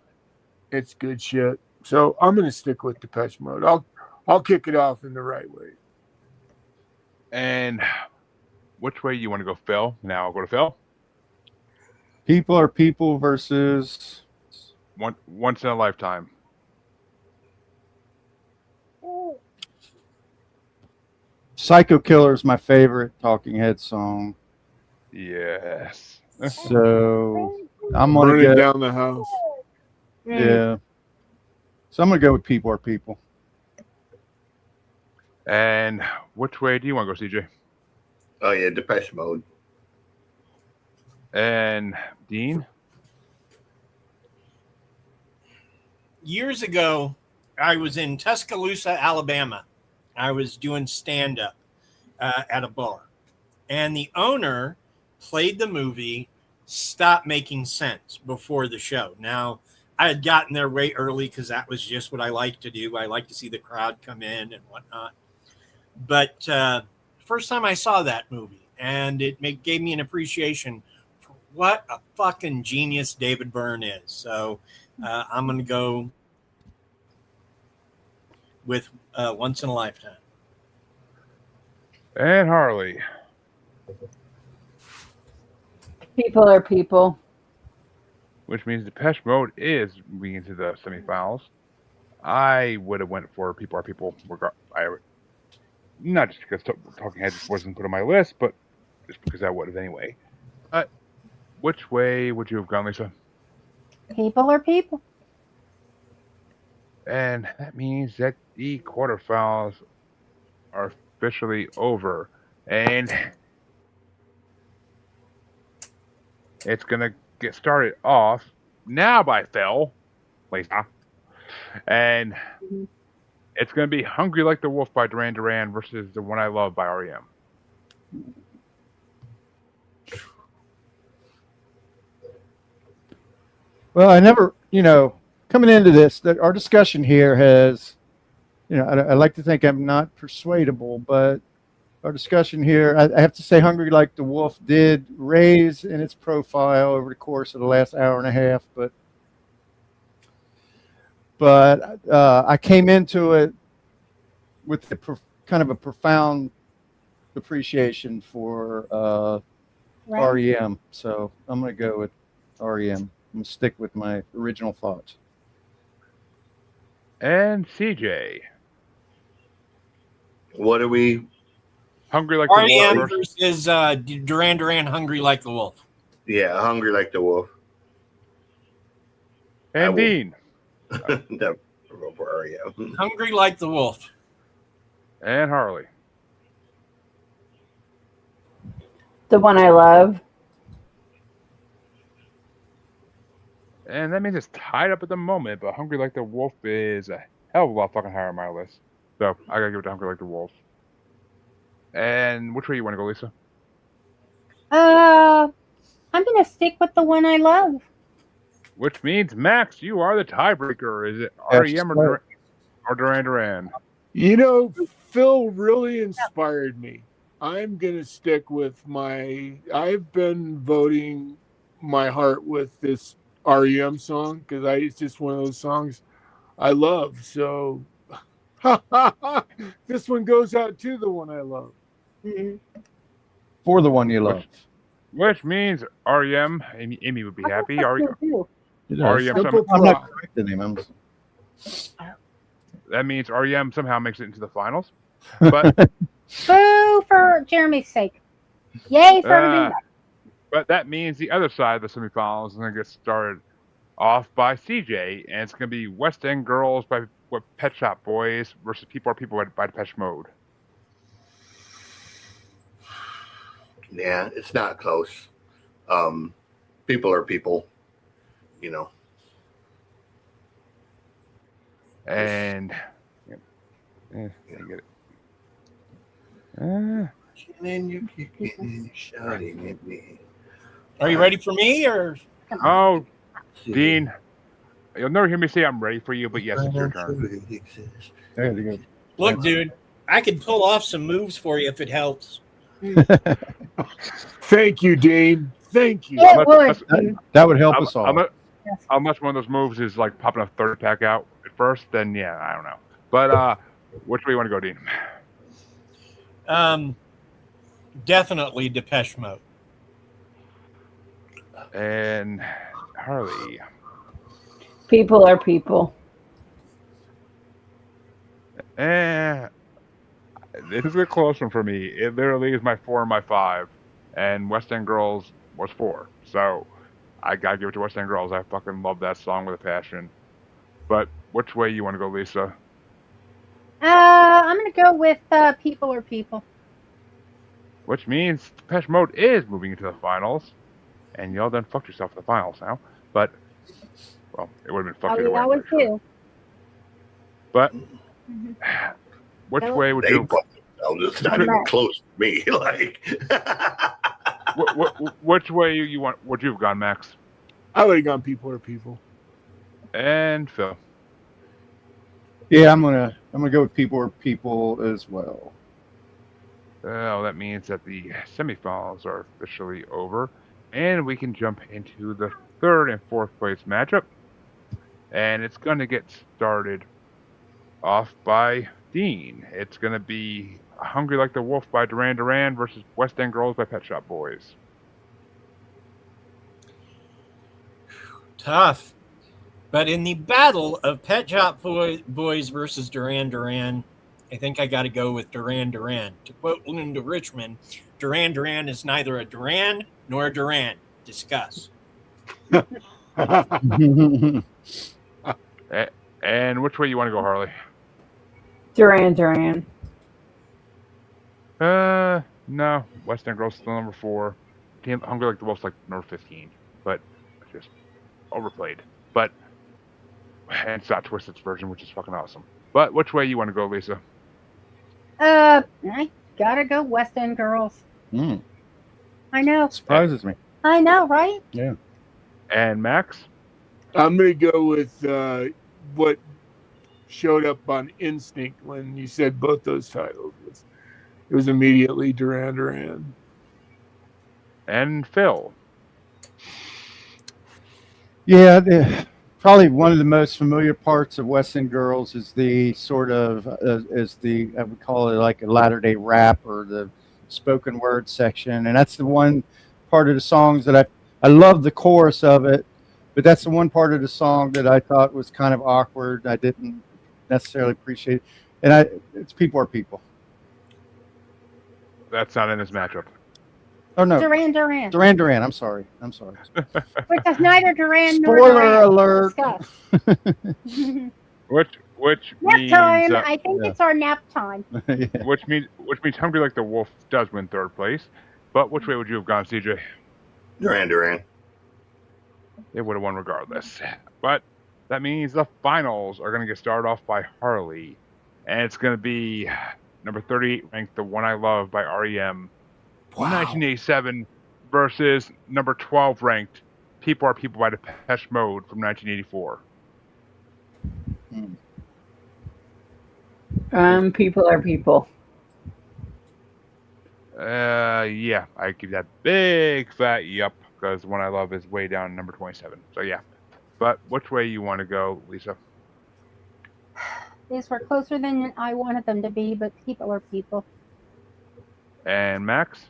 Speaker 1: It's good shit. So I'm gonna stick with Depeche Mode. I'll kick it off in the right way.
Speaker 3: And which way you want to go, Phil? Now I'll go to Phil.
Speaker 8: People Are People versus
Speaker 3: Once in a Lifetime.
Speaker 8: Psycho Killer is my favorite Talking Head song.
Speaker 3: Yes.
Speaker 8: So I'm gonna
Speaker 1: Burning
Speaker 8: go
Speaker 1: down the house.
Speaker 8: Yeah. So I'm gonna go with People Are People.
Speaker 3: And which way do you want to go, CJ?
Speaker 4: Oh yeah, Depeche Mode.
Speaker 3: And Dean?
Speaker 7: Years ago, I was in Tuscaloosa, Alabama. I was doing stand-up at a bar. And the owner played the movie Stop Making Sense before the show. Now, I had gotten there way early because that was just what I like to do. I like to see the crowd come in and whatnot. But first time I saw that movie, and it gave me an appreciation for what a fucking genius David Byrne is. So I'm going to go with Once in a Lifetime.
Speaker 3: And Harley.
Speaker 9: People Are People.
Speaker 3: Which means Depeche Mode is moving into the semifinals. I would have went for People Are People. Not just because Talking Heads wasn't put on my list, but just because I would have anyway. Which way would you have gone, Lisa?
Speaker 6: People Are People.
Speaker 3: And that means that the quarterfinals are officially over. And it's going to get started off now by Phil, Lisa. And it's going to be Hungry Like the Wolf by Duran Duran versus The One I Love by REM.
Speaker 8: Well, I never, coming into this, that our discussion here has, I like to think I'm not persuadable, but our discussion here, I have to say Hungry Like the Wolf did raise in its profile over the course of the last hour and a half, but I came into it with kind of a profound appreciation for REM. So I'm going to go with REM. I'm going to stick with my original thoughts.
Speaker 3: And CJ.
Speaker 4: What are we?
Speaker 3: Hungry Like the
Speaker 7: REM
Speaker 3: Wolf
Speaker 7: versus Duran Duran, Hungry Like the Wolf.
Speaker 4: Yeah, Hungry Like the Wolf.
Speaker 3: And Dean.
Speaker 4: Never go for REM.
Speaker 7: Hungry Like the Wolf.
Speaker 3: And Harley.
Speaker 9: The One I Love.
Speaker 3: And that means it's tied up at the moment, but Hungry Like the Wolf is a hell of a lot fucking higher on my list. So I gotta give it to Hungry Like the Wolf. And which way you want to go, Lisa?
Speaker 6: I'm gonna stick with The One I Love.
Speaker 3: Which means, Max, you are the tiebreaker. Is it REM or Duran Duran?
Speaker 1: Phil really inspired me. I'm going to stick with I've been voting my heart with this REM song because it's just one of those songs I love. So this one goes out to The One I Love.
Speaker 8: For The One You Love.
Speaker 3: Which means REM. Amy would be happy. REM.
Speaker 8: I'm not correcting him.
Speaker 3: that means REM somehow makes it into the finals. But
Speaker 6: Boo for Jeremy's sake. Yay for him being back.
Speaker 3: but that means the other side of the semifinals is going to get started off by CJ, and it's going to be West End Girls by Pet Shop Boys versus People Are People by Depeche Mode.
Speaker 4: Yeah, it's not close. People are people, you know.
Speaker 3: And I get it.
Speaker 4: And then you kicking, shouting at me.
Speaker 7: Are you ready for me or?
Speaker 3: Oh, Dean, you'll never hear me say I'm ready for you, but yes, it's your turn.
Speaker 8: There you go.
Speaker 7: Look, dude, I could pull off some moves for you if it helps.
Speaker 1: Thank you, Dean. Thank you.
Speaker 6: It would.
Speaker 8: That would help us all.
Speaker 3: Unless one of those moves is like popping a 30-pack out at first, then yeah, I don't know. But which way you want to go, Dean?
Speaker 7: Definitely Depeche Mode.
Speaker 3: And Harley.
Speaker 9: People are people.
Speaker 3: This is a close one for me. It literally is my 4 and my 5, and West End Girls was 4. So I gotta give it to West End Girls. I fucking love that song with a passion. But which way you want to go, Lisa?
Speaker 6: I'm gonna go with People Are People.
Speaker 3: Which means Depeche Mode is moving into the finals, and y'all done fucked yourself in the finals now. But well, it would have been fucked either way.
Speaker 6: That was too.
Speaker 3: But which way would you?
Speaker 4: It's not even close to me. Like,
Speaker 3: which way you want? Would you have gone, Max?
Speaker 1: I would have gone People Are People.
Speaker 3: And Phil.
Speaker 8: Yeah, I'm gonna go with People Are People as well.
Speaker 3: Well, that means that the semifinals are officially over, and we can jump into the 3rd and 4th place matchup. And it's going to get started off by Dean. It's going to be Hungry Like the Wolf by Duran Duran versus West End Girls by Pet Shop Boys.
Speaker 7: Tough. But in the battle of Pet Shop Boys versus Duran Duran, I think I got to go with Duran Duran. To quote Linda Richmond, Duran Duran is neither a Duran nor a Duran. Discuss.
Speaker 3: And which way you want to go, Harley?
Speaker 9: Duran Duran.
Speaker 3: No. West End Girls still number 4. Hungry Like the Wolf's like number 15, but just overplayed. But and it's not Twisted's version, which is fucking awesome. But which way you want to go, Lisa?
Speaker 6: I gotta go West End Girls. I know.
Speaker 8: Surprises me.
Speaker 6: I know, right?
Speaker 8: Yeah.
Speaker 3: And Max?
Speaker 1: I'm going to go with what showed up on Instinct when you said both those titles. It was immediately Duran Duran.
Speaker 3: And Phil?
Speaker 8: Yeah, probably one of the most familiar parts of West End Girls is the sort of, I would call it like a latter-day rap or the spoken word section. And that's the one part of the songs that I love the chorus of it, but that's the one part of the song that I thought was kind of awkward. I didn't necessarily appreciate it. And it's People Are People.
Speaker 3: That's not in this matchup.
Speaker 8: Oh, no.
Speaker 6: Duran Duran.
Speaker 8: Duran Duran. I'm sorry.
Speaker 6: Which is neither Duran nor
Speaker 8: Spoiler
Speaker 6: Duran.
Speaker 8: alert.
Speaker 3: Which
Speaker 6: Nap
Speaker 3: means
Speaker 6: time. I think it's our nap time.
Speaker 8: Yeah.
Speaker 3: which means Hungry Like the Wolf does win 3rd place. But which way would you have gone, CJ?
Speaker 4: Duran Duran.
Speaker 3: They would have won regardless. But that means the finals are going to get started off by Harley. And it's going to be number 38 ranked The One I Love by REM.
Speaker 1: Wow.
Speaker 3: 1987 versus number 12 ranked People Are People by Depeche Mode from 1984.
Speaker 9: People are people.
Speaker 3: Yeah, I give that big fat yup because The One I Love is way down number 27. So yeah. But which way you want to go, Lisa?
Speaker 6: These were closer than I wanted them to be, but People Are People.
Speaker 3: And Max?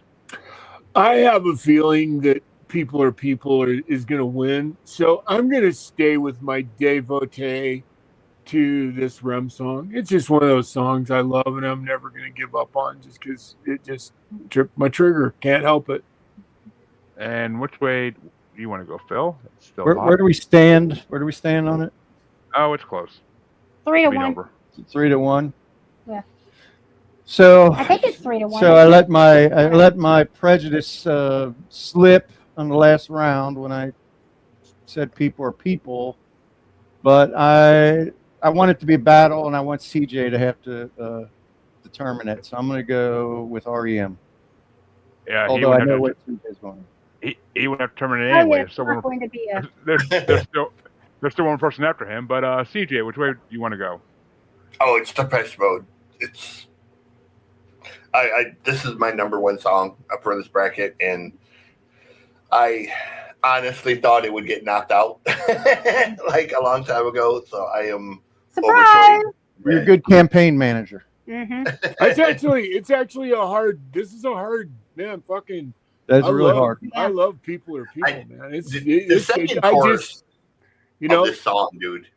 Speaker 1: I have a feeling that People Are People is going to win. So I'm going to stay with my devotee to this Rem song. It's just one of those songs I love and I'm never going to give up on just because it just tripped my trigger. Can't help it.
Speaker 3: And which way do you want to go, Phil? It's still
Speaker 8: Where do we stand? Where do we stand on it?
Speaker 3: Oh, it's close.
Speaker 6: 3-1.
Speaker 3: Over.
Speaker 8: 3-1.
Speaker 6: Yeah.
Speaker 8: So
Speaker 6: I think it's 3-1.
Speaker 8: So I let my prejudice slip on the last round when I said people are people, but I want it to be a battle, and I want CJ to have to determine it. So I'm going to go with REM.
Speaker 3: Yeah,
Speaker 8: although I know what CJ's going.
Speaker 3: He would have to determine it
Speaker 6: Oh,
Speaker 3: anyway.
Speaker 6: yeah, it's not going to be a...
Speaker 3: There's still one person after him, but CJ, which way do you want to go?
Speaker 4: Oh, it's Depeche Mode. It's this is my number one song up for this bracket, and I honestly thought it would get knocked out like a long time ago. So I am
Speaker 6: Surprise!
Speaker 4: overjoyed.
Speaker 8: You're a good campaign manager.
Speaker 6: Mm-hmm.
Speaker 1: It's actually a hard. This is a hard man. Fucking.
Speaker 8: That's really hard.
Speaker 1: I love people are people, man.
Speaker 4: The second
Speaker 1: I
Speaker 4: chorus
Speaker 1: just, you know,
Speaker 4: of this song, dude.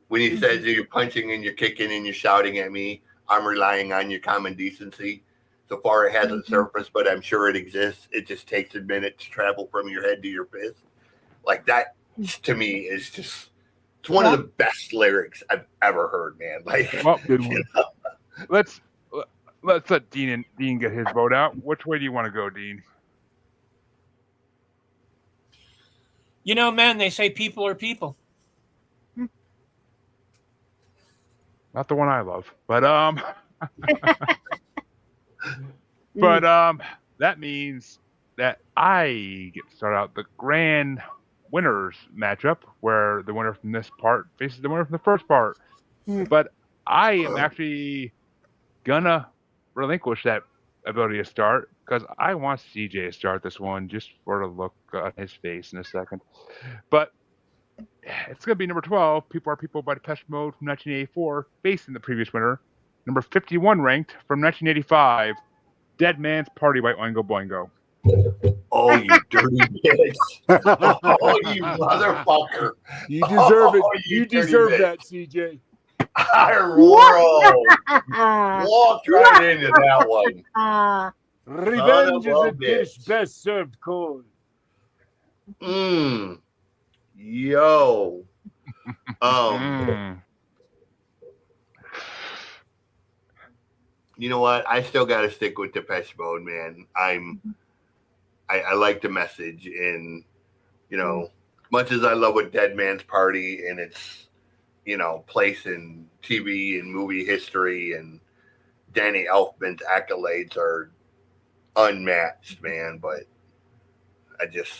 Speaker 4: When he says you're punching and you're kicking and you're shouting at me, I'm relying on your common decency. So far, it hasn't surfaced, but I'm sure it exists. It just takes a minute to travel from your head to your fist. Like that, to me, is just it's one of the best lyrics I've ever heard, man. Like,
Speaker 3: well, let's let Dean get his vote out. Which way do you want to go, Dean?
Speaker 7: You know, man, they say people are people.
Speaker 3: Not the one I love, but that means that I get to start out the grand winners matchup, where the winner from this part faces the winner from the first part. But I am actually gonna relinquish that ability to start because I want CJ to start this one just for the look on his face in a second. But it's going to be number 12, People Are People by Depeche Mode from 1984, facing the previous winner, number 51 ranked from 1985, Dead Man's Party by Oingo Boingo.
Speaker 4: Oh, you dirty bitch. Oh, you motherfucker.
Speaker 1: You deserve it.
Speaker 4: Oh,
Speaker 1: you deserve that, CJ.
Speaker 4: I walked right into that one.
Speaker 1: Revenge is a dish best served cold.
Speaker 4: Yo. You know what? I still got to stick with Depeche Mode, man. I like the message, and you know, much as I love what Dead Man's Party and its, you know, place in TV and movie history, and Danny Elfman's accolades are unmatched, man. But I just,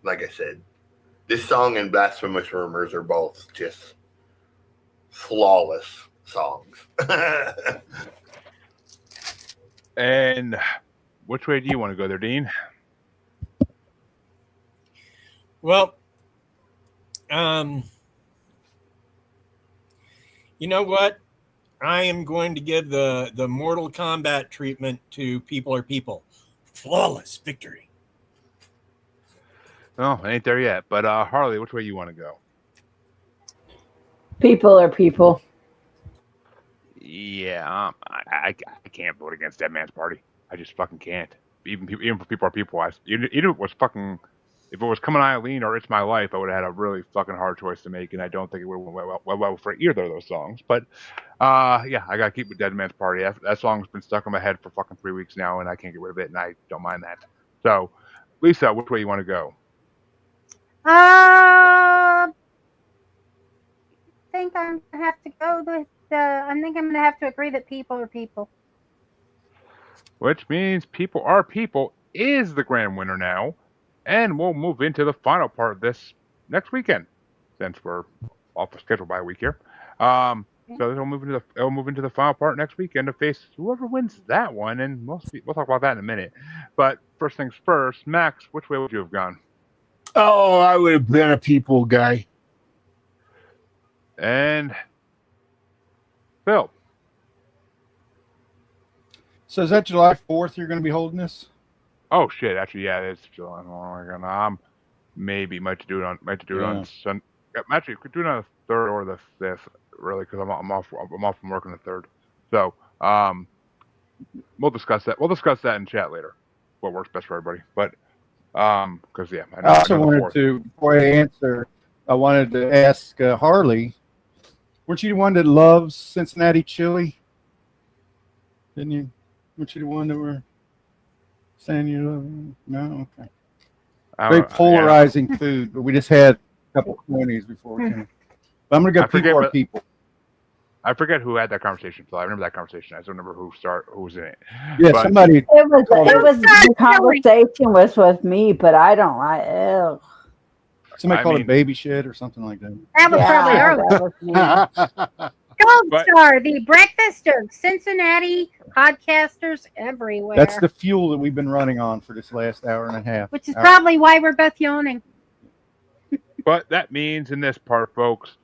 Speaker 4: like I said, this song and Blasphemous Rumors are both just flawless songs.
Speaker 3: And which way do you want to go there, Dean?
Speaker 7: Well, you know what? I am going to give the Mortal Kombat treatment to People Are People. Flawless victory.
Speaker 3: Oh, I ain't there yet. But Harley, which way you want to go?
Speaker 9: People are people.
Speaker 3: Yeah, I can't vote against Dead Man's Party. I just fucking can't. Even for People Are People, even if it was fucking, if it was Come On Eileen or It's My Life, I would have had a really fucking hard choice to make, and I don't think it would have went well for either of those songs. But yeah, I gotta keep with Dead Man's Party. That song's been stuck in my head for fucking 3 weeks now, and I can't get rid of it, and I don't mind that. So, Lisa, which way you want to go?
Speaker 6: I think I'm gonna have to go with. I think I'm gonna have to agree that people are people.
Speaker 3: Which means People Are People is the grand winner now, and we'll move into the final part of this next weekend, since we're off the schedule by a week here. So we'll move into the final part next weekend to face whoever wins that one, and we'll talk about that in a minute. But first things first, Max, which way would you have gone?
Speaker 1: Oh, I would have been a people guy.
Speaker 3: And Phil.
Speaker 8: So is that July 4th you're going to be holding this?
Speaker 3: Oh shit! Actually, yeah, it's July. Oh my god, maybe might do it on Sun. Actually, we could do it on 3rd or the 5th, really, because I'm off from work on the 3rd. So we'll discuss that. We'll discuss that in chat later. What works best for everybody, but because yeah,
Speaker 8: I also wanted to, before I answer, I wanted to ask Harley, weren't you the one that loves Cincinnati chili? Didn't you? Weren't you the one that were saying you love? No, okay. Very polarizing food, but we just had a couple of 20s before we came. But I'm gonna go people.
Speaker 3: I forget who had that conversation, Phil. I remember that conversation. I don't remember who was in it.
Speaker 8: Yeah, but somebody.
Speaker 9: It was the conversation was with me, but I don't like it.
Speaker 8: Somebody called it baby shit or something like that.
Speaker 6: That was probably early. Gold Star, the breakfast of Cincinnati podcasters everywhere.
Speaker 8: That's the fuel that we've been running on for this last hour and a half.
Speaker 6: Which is probably why we're both yawning.
Speaker 3: But that means in this part, folks,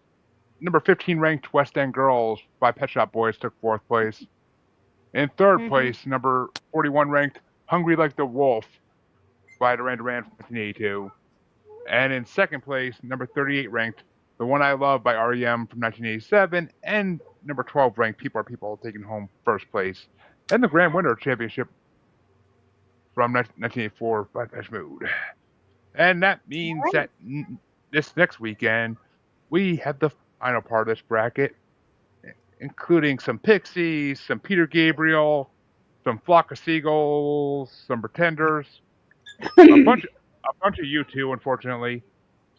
Speaker 3: number 15 ranked West End Girls by Pet Shop Boys took 4th place. In 3rd place, number 41 ranked Hungry Like the Wolf by Duran Duran from 1982. And in 2nd place, number 38 ranked The One I Love by REM from 1987. And number 12 ranked People Are People taking home 1st place. And the grand winner championship from 1984 by Depeche Mode. And that means that this next weekend, we have the final part of this bracket, including some Pixies, some Peter Gabriel, some Flock of Seagulls, some Pretenders, a bunch of U2, unfortunately,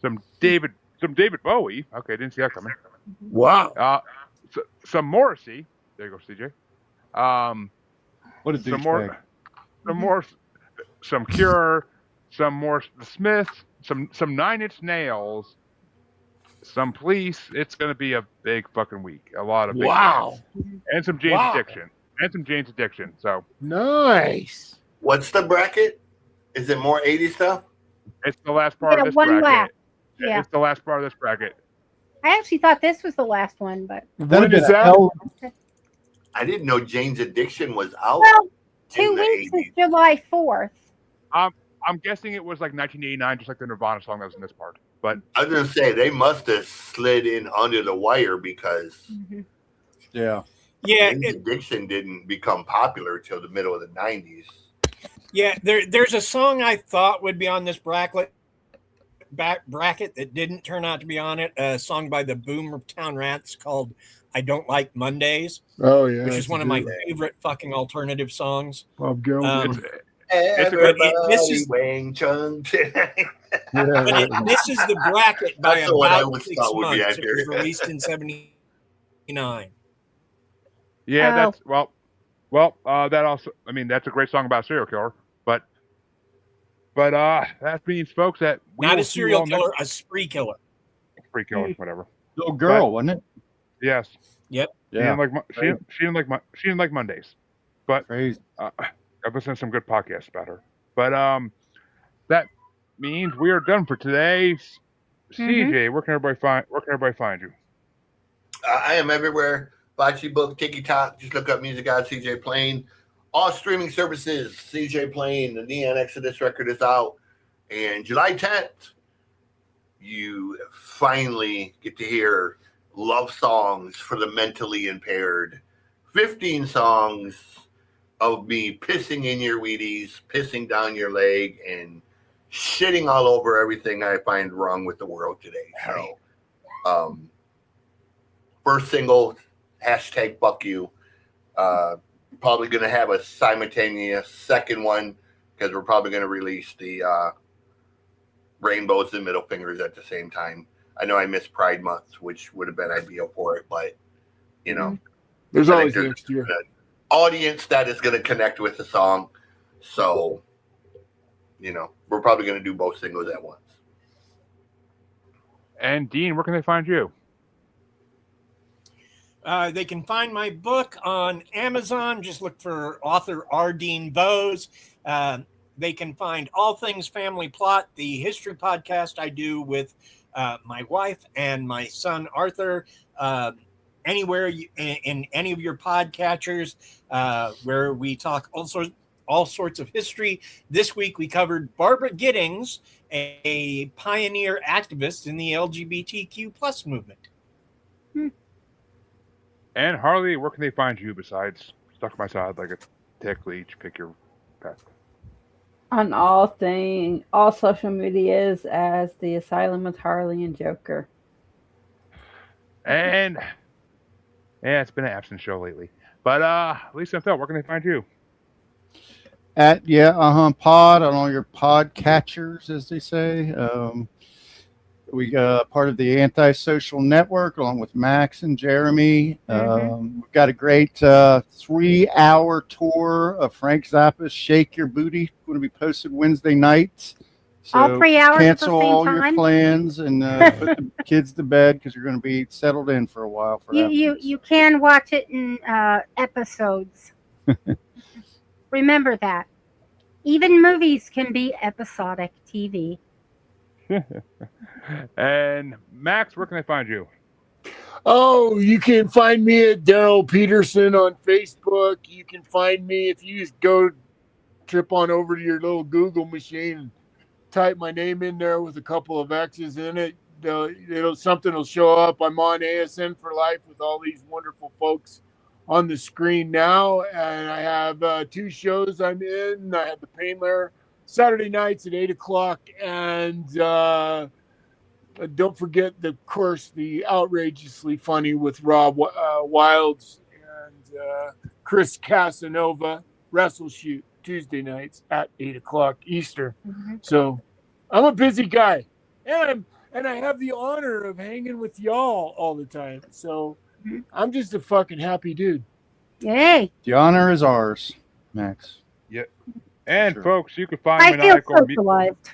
Speaker 3: some David Bowie. Okay, didn't see that coming.
Speaker 1: Wow.
Speaker 3: Some Morrissey. There you go, CJ.
Speaker 8: What a douchebag.
Speaker 3: Some Cure, some more The Smiths, some 9 Inch Nails, some Police. It's going to be a big fucking week. A lot of big bands. And some Jane's Addiction. So
Speaker 1: nice.
Speaker 4: What's the bracket? Is it more 80s stuff?
Speaker 3: It's the last part of this bracket.
Speaker 6: Lap. Yeah.
Speaker 3: It's the last part of this bracket.
Speaker 6: I actually thought this was the last one, but
Speaker 1: when is that?
Speaker 4: I didn't know Jane's Addiction was out.
Speaker 6: Well, 2 weeks is July 4th.
Speaker 3: I'm guessing it was like 1989, just like the Nirvana song that was in this part. But
Speaker 4: I was gonna say they must have slid in under the wire because Jane's Addiction didn't become popular till the middle of the 90s.
Speaker 7: Yeah, there's a song I thought would be on this bracket that didn't turn out to be on it. A song by the Boomtown Rats called "I Don't Like Mondays."
Speaker 1: Oh yeah,
Speaker 7: which is one of my favorite fucking alternative songs.
Speaker 1: Bob Geldof.
Speaker 7: This is the bracket by about 6 months. It was released in '79.
Speaker 3: Yeah, that's that also. I mean, that's a great song about a serial killer, but that means, folks, that
Speaker 7: not a serial killer, a spree killer.
Speaker 3: Spree killer, whatever.
Speaker 8: Little girl, wasn't it?
Speaker 3: Yes.
Speaker 7: Yep.
Speaker 3: Yeah. She didn't like Mondays, but I've listened to some good podcasts about her. But that means we are done for today. CJ, where can everybody find you?
Speaker 4: I am everywhere. Bocce Book, TikTok. Just look up Music God CJ Plain. All streaming services, CJ Plain. The Neon Exodus record is out. And July 10th, you finally get to hear love songs for the mentally impaired. 15 songs of me pissing in your Wheaties, pissing down your leg, and shitting all over everything I find wrong with the world today. So, first single, #fuck you. Probably going to have a simultaneous second one because we're probably going to release the rainbows and middle fingers at the same time. I know I missed Pride Month, which would have been ideal for it, but
Speaker 1: there's always next year.
Speaker 4: Audience that is going to connect with the song. So, we're probably going to do both singles at once.
Speaker 3: And Dean, where can they find you?
Speaker 7: They can find my book on Amazon. Just look for author R. Dean Bose. They can find All Things Family Plot, the history podcast I do with my wife and my son Arthur. Anywhere in any of your podcatchers where we talk all sorts of history. This week we covered Barbara Giddings, a pioneer activist in the LGBTQ plus movement.
Speaker 3: And Harley, where can they find you besides stuck to my side like a tick leech? Pick your pet.
Speaker 9: On all social medias as the Asylum with Harley and Joker.
Speaker 3: And yeah, it's been an absent show lately. But Lisa and Phil, where can they find you?
Speaker 8: At pod on all your pod catchers, as they say. We part of the Antisocial Network along with Max and Jeremy. We've got a great 3-hour tour of Frank Zappa's "Shake Your Booty" going to be posted Wednesday night. So
Speaker 6: All 3 hours
Speaker 8: cancel
Speaker 6: at the same
Speaker 8: all
Speaker 6: time?
Speaker 8: your plans and put the kids to bed because you're going to be settled in for a while. For that.
Speaker 6: You can watch it in episodes. Remember that. Even movies can be episodic TV.
Speaker 3: And Max, where can I find you?
Speaker 1: Oh, you can find me at Daryl Peterson on Facebook. You can find me if you just go trip on over to your little Google machine and type my name in there with a couple of X's in it. Something will show up. I'm on ASN for Life with all these wonderful folks on the screen now, and I have 2 shows I'm in. I have the Pain Lair Saturday nights at 8:00, and don't forget, of course, the Outrageously Funny with Rob Wilds and Chris Casanova Wrestle Shoot Tuesday nights at 8:00 Eastern. So I'm a busy guy, and I have the honor of hanging with y'all all the time. So I'm just a fucking happy dude.
Speaker 6: Yay!
Speaker 8: The honor is ours, Max.
Speaker 3: Yep. And
Speaker 8: Sure.
Speaker 3: folks, you can find
Speaker 6: I feel
Speaker 3: Maniacal
Speaker 6: socialized.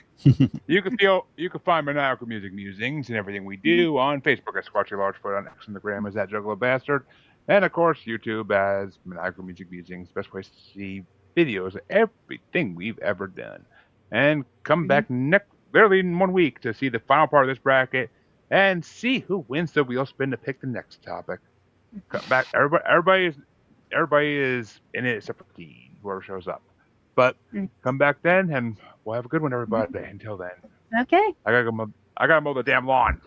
Speaker 3: You can find Maniacal Music Musings and everything we do on Facebook as Squatchy Largefoot, on X, on the gram as that Juggalo Bastard, and of course YouTube as Maniacal Music Musings. Best place to see videos of everything we've ever done. And come back literally in 1 week to see the final part of this bracket and see who wins the wheel spin to pick the next topic. Come back, everybody is in it except for Dean, whoever shows up. But come back then, and we'll have a good one, everybody. Until then,
Speaker 6: Okay.
Speaker 3: I gotta mow the damn lawn.